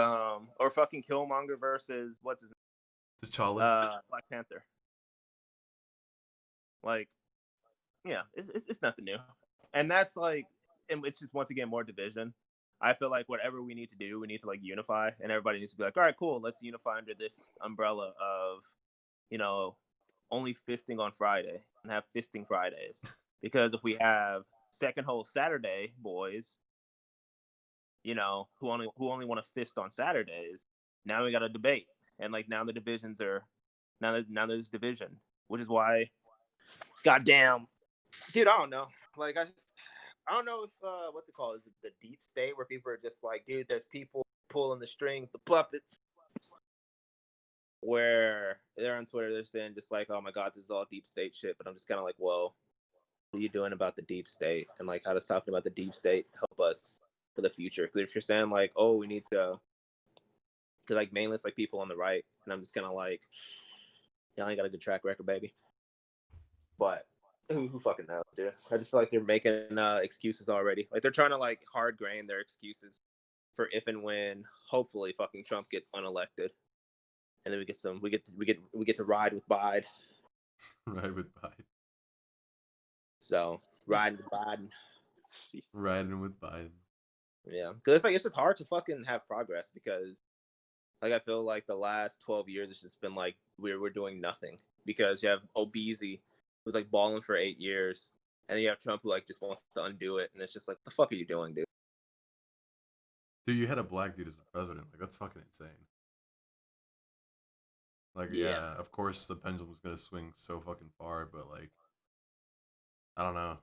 or fucking Killmonger versus, what's his name? T'Challa. Black Panther. Like, yeah, it's nothing new. And that's, like, and it's just, once again, more division. I feel like whatever we need to do, we need to, like, unify. And everybody needs to be like, all right, cool, let's unify under this umbrella of, you know, only fisting on Friday and have fisting Fridays. Because if we have second whole Saturday boys, you know, who only want to fist on Saturdays, now we got a debate. And, like, now the divisions are, now there's division. Which is why, goddamn, dude, I don't know. Like, I don't know if, what's it called? Is it the deep state where people are just like, dude, there's people pulling the strings, the puppets. Where they're on Twitter, they're saying just like, oh my God, this is all deep state shit. But I'm just kind of like, well, what are you doing about the deep state? And like, how does talking about the deep state help us for the future? Because if you're saying like, oh, we need to like mainly it's like people on the right. And I'm just kind of like, y'all ain't got a good track record, baby. But who fucking knows, dude? I just feel like they're making excuses already. Like they're trying to like hard grain their excuses for if and when hopefully fucking Trump gets unelected. And then we get to ride with Biden. Ride with Biden. So riding with Biden. Riding with Biden. Yeah, because it's just hard to fucking have progress because, Like, I feel like the last 12 years, it's just been like we're doing nothing because you have Obese, who's like balling for 8 years, and then you have Trump who like just wants to undo it, and it's just like, the fuck are you doing, dude? Dude, you had a black dude as the president. Like, that's fucking insane. Like, yeah, of course the pendulum's gonna swing so fucking far, but like, I don't know.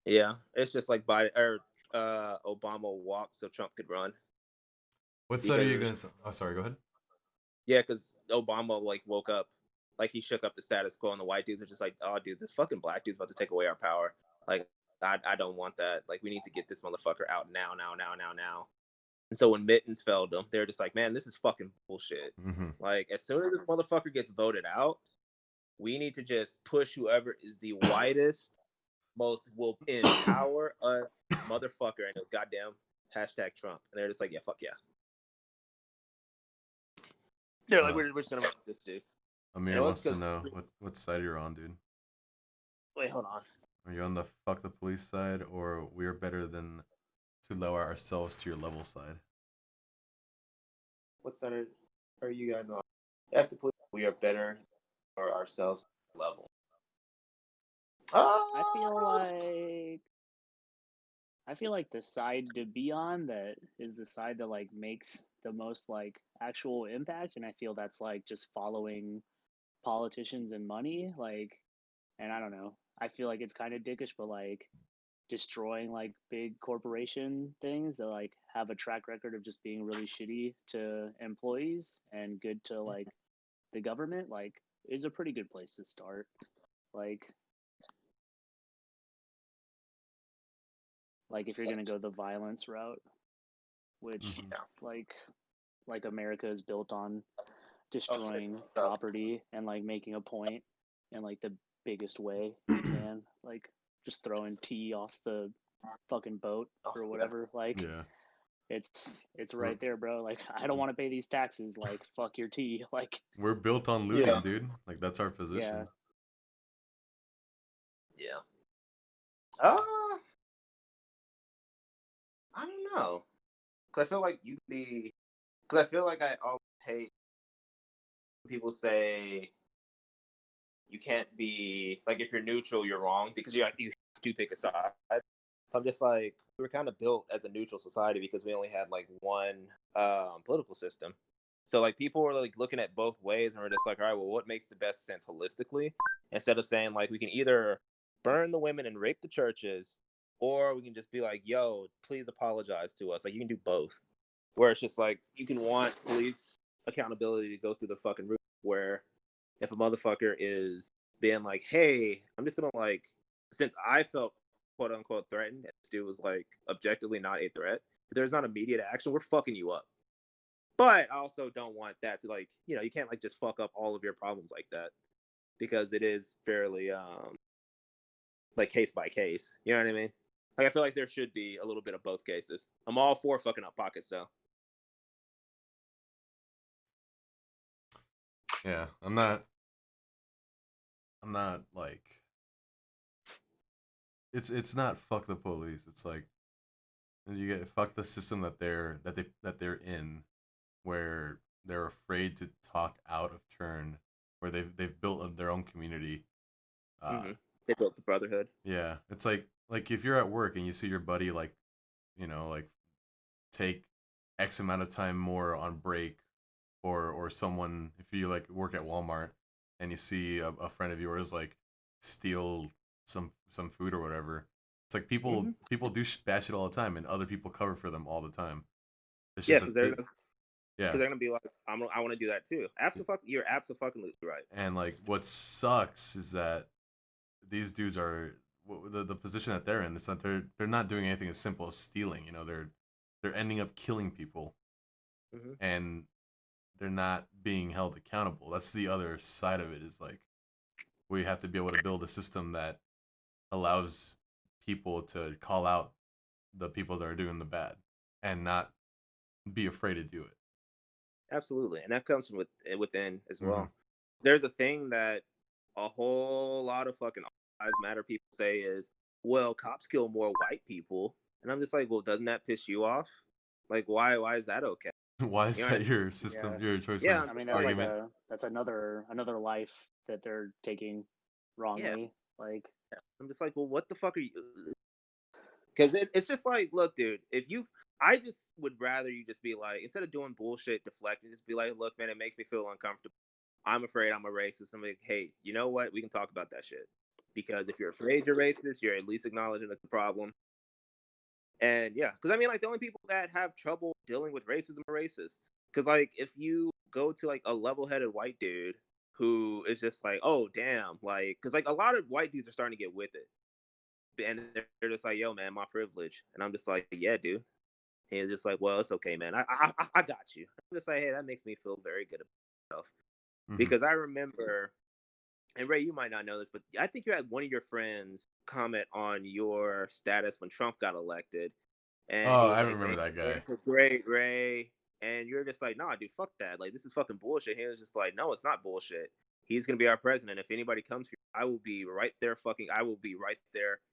Yeah, it's just like Obama walked so Trump could run. What side are you gonna? Oh, sorry. Go ahead. Yeah, because Obama like woke up, like he shook up the status quo, and the white dudes are just like, "Oh, dude, this fucking black dude's about to take away our power. Like, I don't want that. Like, we need to get this motherfucker out now. And so when Mittens felled them, they're just like, man, this is fucking bullshit. Mm-hmm. Like, as soon as this motherfucker gets voted out, we need to just push whoever is the whitest, most will empower a motherfucker and goddamn hashtag Trump. And they're just like, yeah, fuck yeah. They're like, we're just gonna vote this dude. Amir wants to know what side you're on, dude. Wait, hold on. Are you on the fuck the police side, or we're better than to lower ourselves to your level side? What side are you guys on? After police, we are better for ourselves level. I feel like the side to be on that is the side that like makes the most like actual impact, and I feel that's like just following politicians and money, like, and I don't know. I feel like it's kind of dickish, but like destroying like big corporation things that like have a track record of just being really shitty to employees and good to like the government, like, is a pretty good place to start. Like if you're gonna go the violence route, which like America is built on destroying property and like making a point in like the biggest way you can, like just throwing tea off the fucking boat or whatever. Like, yeah, it's right there, bro. Like, I don't want to pay these taxes. Like, fuck your tea. Like, we're built on looting, dude. Like, that's our position. Yeah. I don't know, because I feel like you can be. Because I feel like I always hate when people say you can't be like, if you're neutral, you're wrong, because you have to pick a side. I'm just like, we were kind of built as a neutral society because we only had like one political system. So like people were like looking at both ways, and we're just like, all right, well, what makes the best sense holistically? Instead of saying like we can either burn the women and rape the churches, or we can just be like, yo, please apologize to us. Like, you can do both. Where it's just like, you can want police accountability to go through the fucking roof, where if a motherfucker is being like, hey, I'm just gonna like, since I felt quote unquote threatened, and this dude was like objectively not a threat, if there's not immediate action, we're fucking you up. But I also don't want that to like, you know, you can't like just fuck up all of your problems like that, because it is fairly like case by case. You know what I mean? Like, I feel like there should be a little bit of both cases. I'm all for fucking up pockets though. Yeah, I'm not like, it's not fuck the police. It's like, you get fuck the system that they're in, where they're afraid to talk out of turn, where they've built their own community. They built the brotherhood. Yeah, it's like if you're at work and you see your buddy like, you know, like take X amount of time more on break, or someone, if you like work at Walmart and you see a friend of yours like steal some food or whatever, it's like people do bad shit all the time, and other people cover for them all the time. It's just because they're gonna be like, I want to do that too. You're absolutely right. And like, what sucks is that these dudes are the position that they're in. It's that they're not doing anything as simple as stealing. You know, they're ending up killing people, and they're not being held accountable. That's the other side of it. Is like, we have to be able to build a system that allows people to call out the people that are doing the bad and not be afraid to do it. Absolutely, and that comes from within as well. There's a thing that a whole lot of fucking All Lives Matter people say is, well, cops kill more white people, and I'm just like, well, doesn't that piss you off? Like, why is that okay? Why is You know that what your system, Yeah. your choice Yeah, of I mean, that's like, argument? that's another life that they're taking wrongly. Like, I'm just like, well, what the fuck are you? Because it's just like, look, dude, I just would rather you just be like, instead of doing bullshit, deflecting, just be like, look, man, it makes me feel uncomfortable. I'm afraid I'm a racist. I'm like, hey, you know what? We can talk about that shit. Because if you're afraid you're racist, you're at least acknowledging it's a problem. And yeah, because I mean, like, the only people that have trouble dealing with racism are racist. Because, like, if you go to, like, a level headed white dude who is just like, oh, damn, like, because, like, a lot of white dudes are starting to get with it. And they're just like, yo, man, my privilege. And I'm just like, yeah, dude. And he's just like, well, it's okay, man. I got you. I'm just like, hey, that makes me feel very good about myself. Mhm. Because I remember, and Ray, you might not know this, but I think you had one of your friends comment on your status when Trump got elected. And Oh, he was I like, remember "Thank that you guy. for great, Ray." And you're just like, nah, dude, fuck that. Like, this is fucking bullshit. He was just like, no, it's not bullshit. He's gonna be our president. If anybody comes here, I will be right there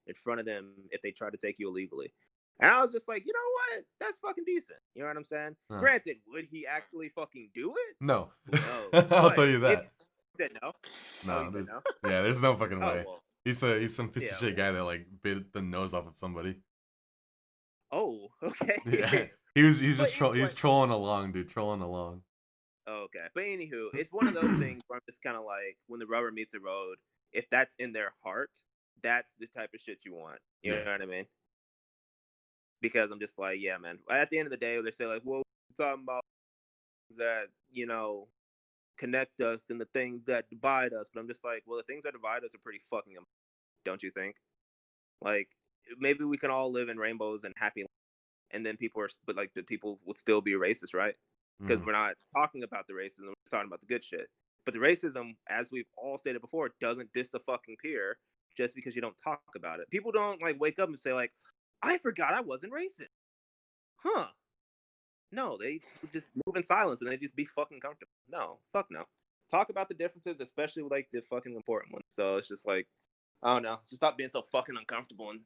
in front of them if they try to take you illegally. And I was just like, you know what? That's fucking decent. You know what I'm saying? Huh. Granted, would he actually fucking do it? No. Who knows? I'll But tell you if that. he said no. No, He said there's, no. yeah, there's no fucking Oh way. well. He's some piece Yeah. of shit guy that like bit the nose off of somebody. Oh, okay. Yeah, he's But just anyway, he's trolling along, dude, trolling along. okay. But anywho, it's one of those things where I'm just kind of like, when the rubber meets the road, if that's in their heart, that's the type of shit you want. You Yeah. know what I mean? Because I'm just like, yeah, man. At the end of the day, they say like, well, we're talking about things that, connect us and the things that divide us. But I'm just like, well, the things that divide us are pretty fucking, don't you think? Like, maybe we can all live in rainbows and happy, and then but like the people would still be racist, right? Because we're not talking about the racism, we're talking about the good shit. But the racism, as we've all stated before, doesn't disappear just because you don't talk about it. People don't like wake up and say like, I forgot I wasn't racist. Huh. No, they just move in silence and they just be fucking comfortable. No, fuck no. Talk about the differences, especially with like the fucking important ones. So it's just like, I don't know. Just stop being so fucking uncomfortable and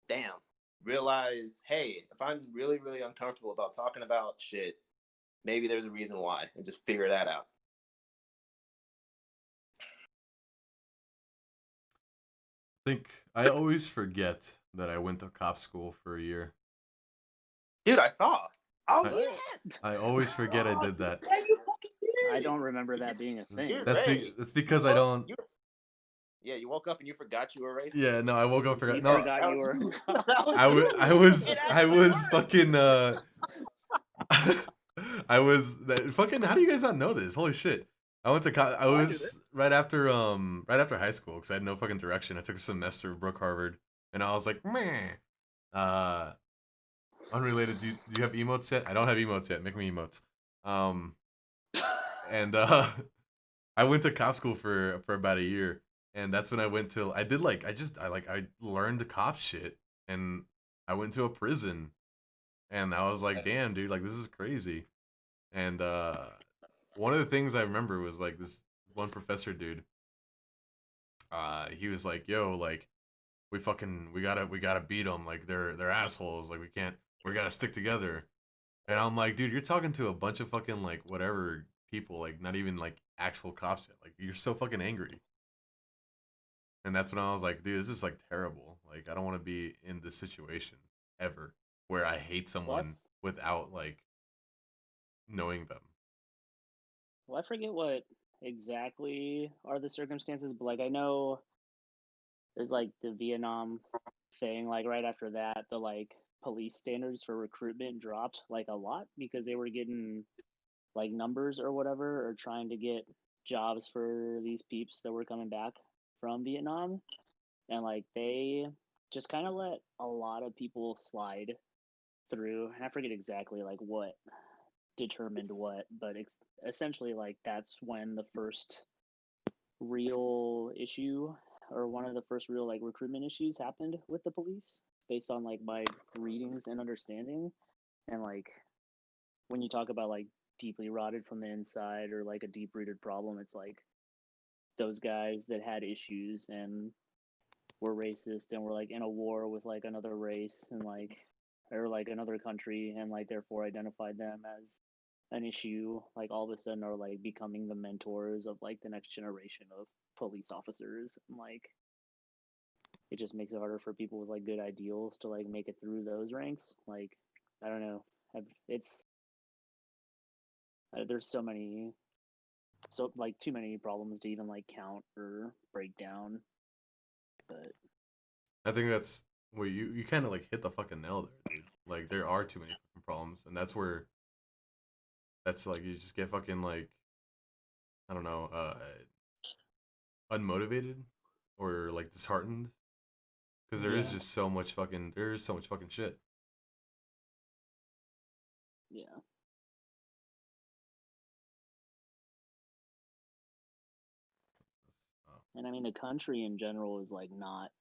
damn. Realize, hey, if I'm really, really uncomfortable about talking about shit, maybe there's a reason why, and just figure that out. I think I always forget that I went to cop school for a year. Dude, I saw. Oh, I- yeah. I always forget I did that. Yeah, you fucking did. I don't remember that being a thing. You're That's right. that's because I don't. Yeah, you woke up and you forgot you were racist. Yeah, no, I woke up forgot. You No, forgot you were. I was fucking I was fucking. How do you guys not know this? Holy shit! I went to I knew was this. right after high school because I had no fucking direction. I took a semester of Brook Harvard, and I was like, meh. Unrelated. Do you have emotes yet? I don't have emotes yet. Make me emotes. And I went to cop school for about a year, and that's when I went to. I learned cop shit, and I went to a prison, and I was like, damn, dude, like this is crazy. And one of the things I remember was like this one professor dude. He was like, "Yo, like we gotta beat them. Like they're assholes. Like we gotta stick together." And I'm like, dude, you're talking to a bunch of fucking like whatever people, like not even like actual cops yet. Like you're so fucking angry. And that's when I was like, dude, this is like terrible. Like I don't want to be in this situation ever where I hate someone without like knowing them. Well, I forget what exactly are the circumstances, but like I know there's like the Vietnam thing. Like right after that, the like police standards for recruitment dropped like a lot because they were getting like numbers or whatever, or trying to get jobs for these peeps that were coming back from Vietnam, and like they just kind of let a lot of people slide through. And I forget exactly like what determined what, but essentially like that's when the first real issue, or one of the first real like recruitment issues, happened with the police, based on like my readings and understanding. And like when you talk about like deeply rotted from the inside, or like a deep rooted problem, it's like those guys that had issues and were racist and were like in a war with like another race and like, or like another country, and like therefore identified them as an issue, like all of a sudden are like becoming the mentors of like the next generation of police officers, and like it just makes it harder for people with like good ideals to like make it through those ranks. Like I don't know, it's there's so many, so like too many problems to even like count or break down. But I think that's where you kind of like hit the fucking nail there, dude. Like there are too many fucking problems, and that's like you just get fucking like I don't know, unmotivated or like disheartened because there is yeah, just there is so much fucking shit. yeah. Oh. And I mean, the country in general is like not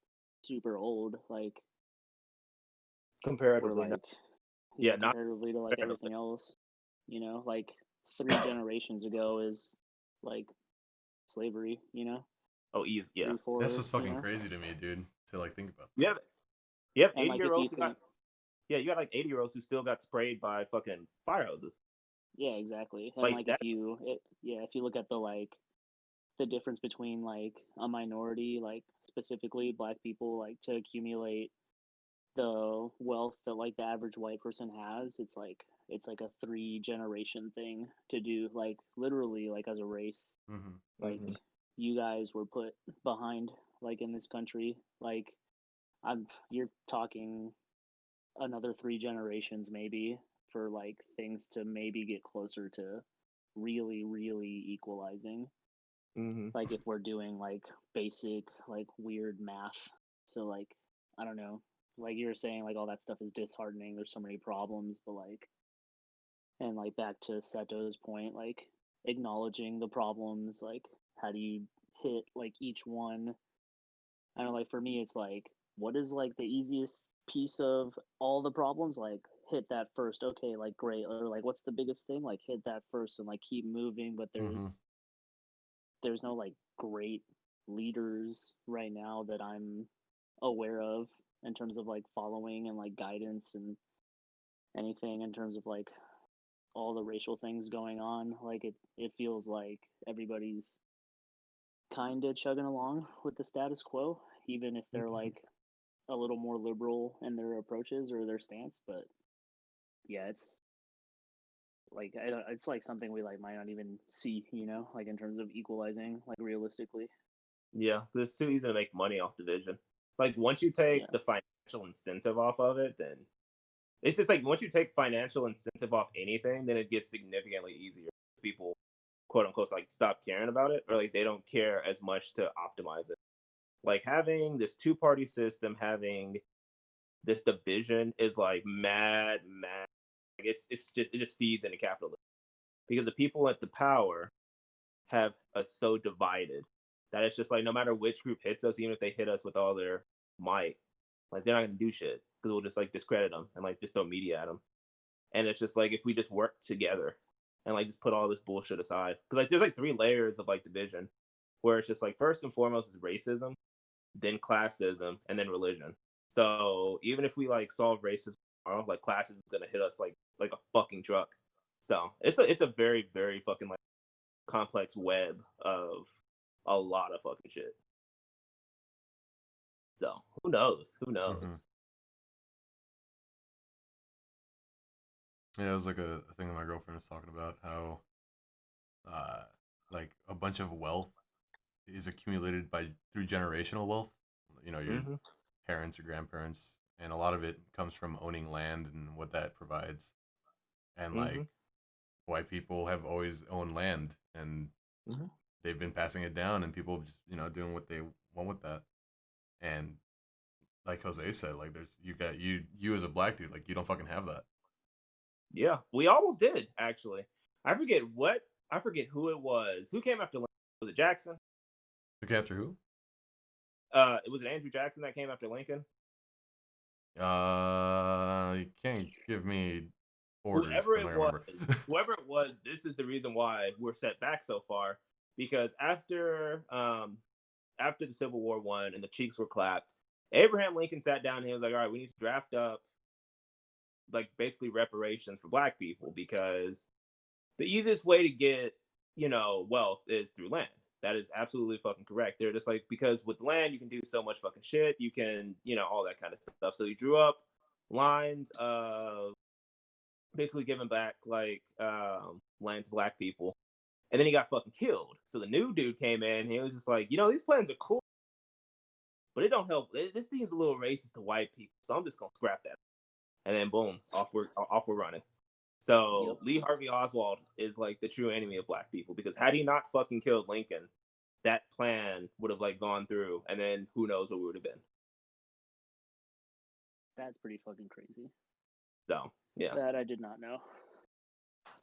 super old. Like we're Comparatively, like, yeah, yeah, not comparatively to like comparatively. everything else. You know, like 3 generations ago is like slavery. You know, Oh, easy, yeah. three, That's four. what's You fucking know, crazy to me, dude. To like think about. Yeah, you have and like if 80-year-olds you who got think, you got like 80-year-olds who still got sprayed by fucking fire hoses. yeah, exactly. And Like like that. if you look at the like the difference between like a minority, like specifically black people, like to accumulate the wealth that like the average white person has, it's like a 3 generation thing to do, like literally, like as a race. Mm-hmm. Like Mhm. you guys were put behind, like in this country, like you're talking another 3 generations maybe for like things to maybe get closer to really equalizing, Mhm. like if we're doing like basic like weird math. So like I don't know, like you were saying, like all that stuff is disheartening, there's so many problems, but like, and like back to Seto's point, like acknowledging the problems, like how do you hit like each one? I don't know, like for me it's like what is like the easiest piece of all the problems, like hit that first, okay, like great, or like what's the biggest thing, like hit that first and like keep moving. But Mm-hmm. there's no like great leaders right now that I'm aware of in terms of like following and like guidance and anything in terms of like all the racial things going on. Like it feels like everybody's kind of chugging along with the status quo, even if they're Mhm. like a little more liberal in their approaches or their stance. But yeah, it's like it's like something we like might not even see, you know, like in terms of equalizing, like realistically. Yeah, 'cause it's too easy to make money off division. Like once you Yeah. take the financial incentive off of it, then it's just like once you take financial incentive off anything, then it gets significantly easier. People, quote unquote, like stop caring about it, or like they don't care as much to optimize it. Like having this two-party system, having this division is like mad. Like it just feeds into capitalism because the people at the power have us so divided that it's just like no matter which group hits us, even if they hit us with all their might, like they're not gonna do shit because we'll just like discredit them and like just throw media at them. And it's just like if we just work together and like just put all this bullshit aside, because like there's like 3 layers of like division, where it's just like first and foremost is racism, then classism, and then religion. So even if we like solve racism tomorrow, like classism is gonna hit us like a fucking truck. So it's a very fucking like complex web of a lot of fucking shit. So who knows? Who Mm-hmm. knows? Yeah, it was like a thing that my girlfriend was talking about how, uh, like a bunch of wealth is accumulated by through generational wealth. You know, your Mm-hmm. parents, your grandparents, and a lot of it comes from owning land and what that provides. And Mm-hmm. like white people have always owned land, and Mm-hmm. they've been passing it down, and people just doing what they want with that. And like Jose said, like there's you as a black dude, like you don't fucking have that. Yeah, we almost did actually. I forget what. I forget who it was. Who came after Lincoln? Was it Jackson? Look after who? It was Andrew Jackson that came after Lincoln. You can't give me orders Whoever because I'm it not was, gonna remember. this is the reason why we're set back so far. Because after the Civil War won and the cheeks were clapped, Abraham Lincoln sat down and he was like, "All right, we need to draft up like basically reparations for black people because the easiest way to get, wealth is through land. That is absolutely fucking correct. They're just like, because with land you can do so much fucking shit. You can, all that kind of stuff. So he drew up lines of basically giving back like land to black people. And then he got fucking killed. So the new dude came in. He was just like, these plans are cool, but it don't help. This seems a little racist to white people. So I'm just gonna scrap that. And then boom, off we're running. So Yep. Lee Harvey Oswald is like the true enemy of black people, because had he not fucking killed Lincoln, that plan would have like gone through, and then who knows what we would have been. That's pretty fucking crazy. So yeah, That I did not know.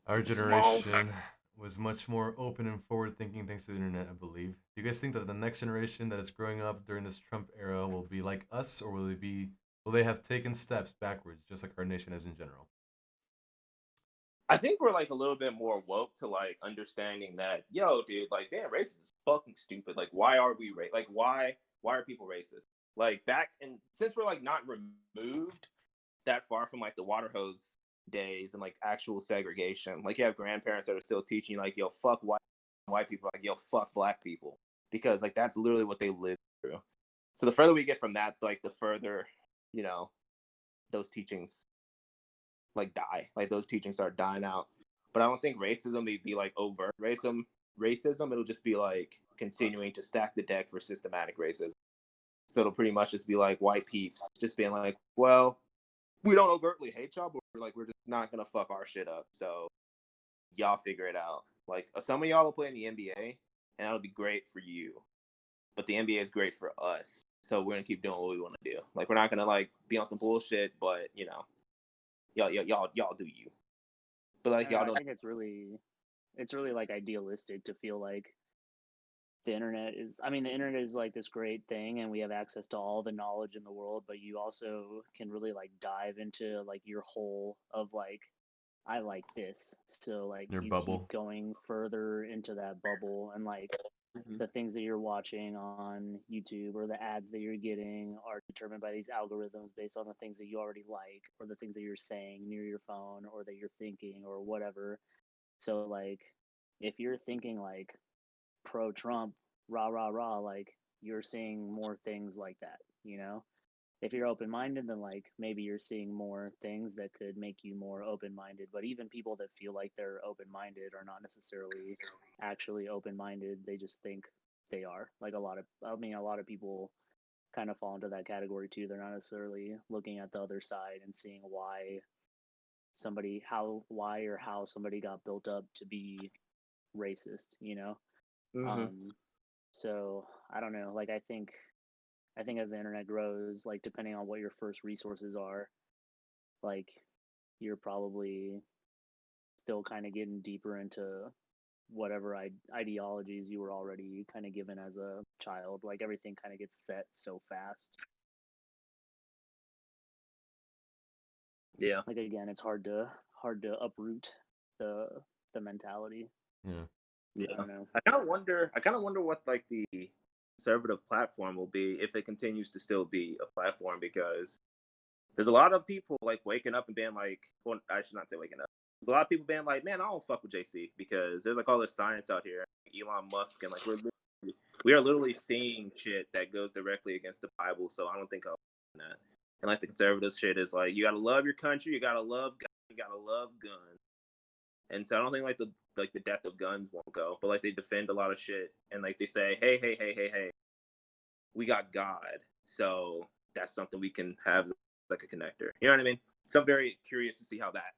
Our generation was much more open and forward-thinking thanks to the internet, I believe. Do you guys think that the next generation that is growing up during this Trump era will be like us, or will they have taken steps backwards, just like our nation is in general? I think we're like a little bit more woke to like understanding that, yo, dude, like, damn, racist is fucking stupid. Like, why are we like, why are people racist? Like, since we're like not removed that far from like the water hose days and like actual segregation, like you have grandparents that are still teaching like, yo, fuck white people, like, yo, fuck black people, because like that's literally what they live through. So the further we get from that, like the further, those teachings like die, like those teachings start dying out. But I don't think racism may be like overt racism. It'll just be like continuing to stack the deck for systematic racism. So it'll pretty much just be like white peeps just being like, well, we don't overtly hate y'all, but we're just not gonna fuck our shit up. So y'all figure it out. Like some of y'all will play in the NBA, and that'll be great for you. But the NBA is great for us. So we're gonna keep doing what we want to do. Like we're not gonna like be on some bullshit, but y'all do you. But like y'all don't. I think it's really like idealistic to feel like the internet is like this great thing, and we have access to all the knowledge in the world, but you also can really like dive into like your whole of like, I like this, so like Your you bubble. keep going further into that bubble, and like the things that you're watching on YouTube or the ads that you're getting are determined by these algorithms based on the things that you already like, or the things that you're saying near your phone, or that you're thinking, or whatever. So like if you're thinking like pro Trump, rah rah rah, like you're seeing more things like that, If you're open minded, then like maybe you're seeing more things that could make you more open minded. But even people that feel like they're open minded are not necessarily actually open minded. They just think they are. Like a lot of people kind of fall into that category too. They're not necessarily looking at the other side and seeing how somebody got built up to be racist. So I don't know. Like I think as the internet grows, like depending on what your first resources are, like you're probably still kind of getting deeper into whatever ideologies you were already kind of given as a child. Like everything kind of gets set so fast. Yeah. Like again, it's hard to uproot the mentality. Yeah. Yeah. I don't know. I kind of wonder what like the conservative platform will be if it continues to still be a platform, because there's a lot of people like waking up and being like, well, I should not say waking up. There's a lot of people being like, man, I don't fuck with JC because there's like all this science out here, Elon Musk, and like we are literally seeing shit that goes directly against the Bible. So I don't think I'll do that. And like the conservative shit is like, you gotta love your country, you gotta love God, you gotta love guns. And so I don't think like the death of guns won't go, but like they defend a lot of shit, and like they say, hey, we got God, so that's something we can have like a connector. You know what I mean? So I'm very curious to see how that,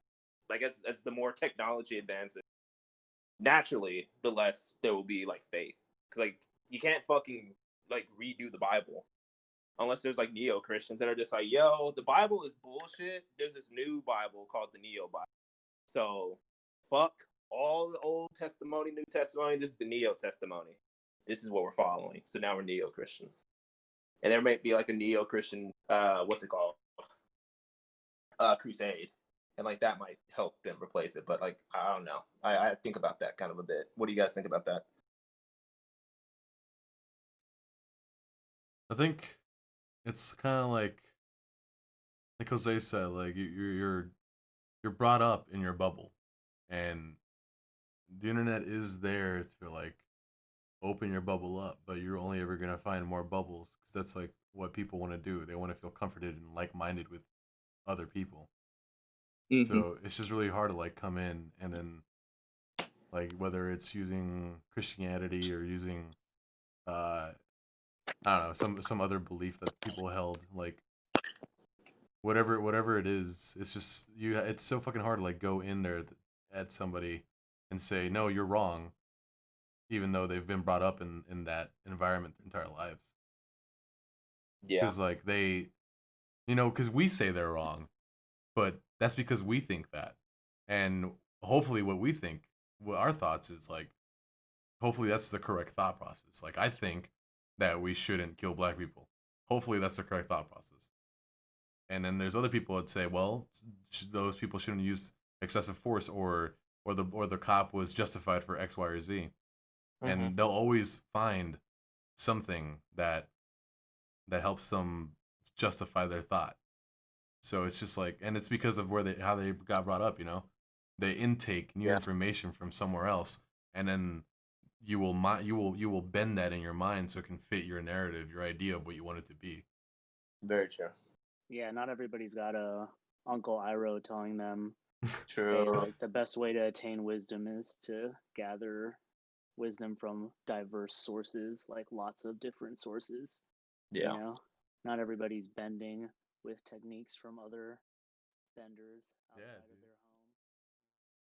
like, as the more technology advances, naturally, the less there will be like faith, because like you can't fucking like redo the Bible unless there's like neo Christians that are just like, yo, the Bible is bullshit. There's this new Bible called the Neo Bible, so fuck all the Old Testimony, New Testimony. This is the Neo Testimony. This is what we're following. So now we're Neo Christians. And there might be like a Neo Christian, what's it called? Crusade. And like that might help them replace it. But like, I don't know. I think about that kind of a bit. What do you guys think about that? I think it's kind of like Jose said, like you're brought up in your bubble, and the internet is there to like open your bubble up, but you're only ever gonna find more bubbles because that's like what people want to do. They want to feel comforted and like-minded with other people. Mhm. So it's just really hard to like come in and then like whether it's using Christianity or using I don't know, some other belief that people held, like whatever it is, it's just it's so fucking hard to like go in there at somebody and say, "No, you're wrong," even though they've been brought up in that environment their entire lives. Yeah. Cuz like they cuz we say they're wrong, but that's because we think that. And hopefully what we think, what our thoughts is like hopefully that's the correct thought process. Like I think that we shouldn't kill black people. Hopefully that's the correct thought process. And then there's other people that say, well, those people shouldn't use excessive force, or the cop was justified for X, Y, or Z. And they'll always find something that helps them justify their thought. So it's just like, and it's because of how they got brought up. They intake new information from somewhere else, and then you will bend that in your mind so it can fit your narrative, your idea of what you want it to be. Very true. Yeah, not everybody's got a Uncle Iroh telling them, hey, True. like the best way to attain wisdom is to gather wisdom from diverse sources, like lots of different sources. Yeah. You know, not everybody's bending with techniques from other benders outside of their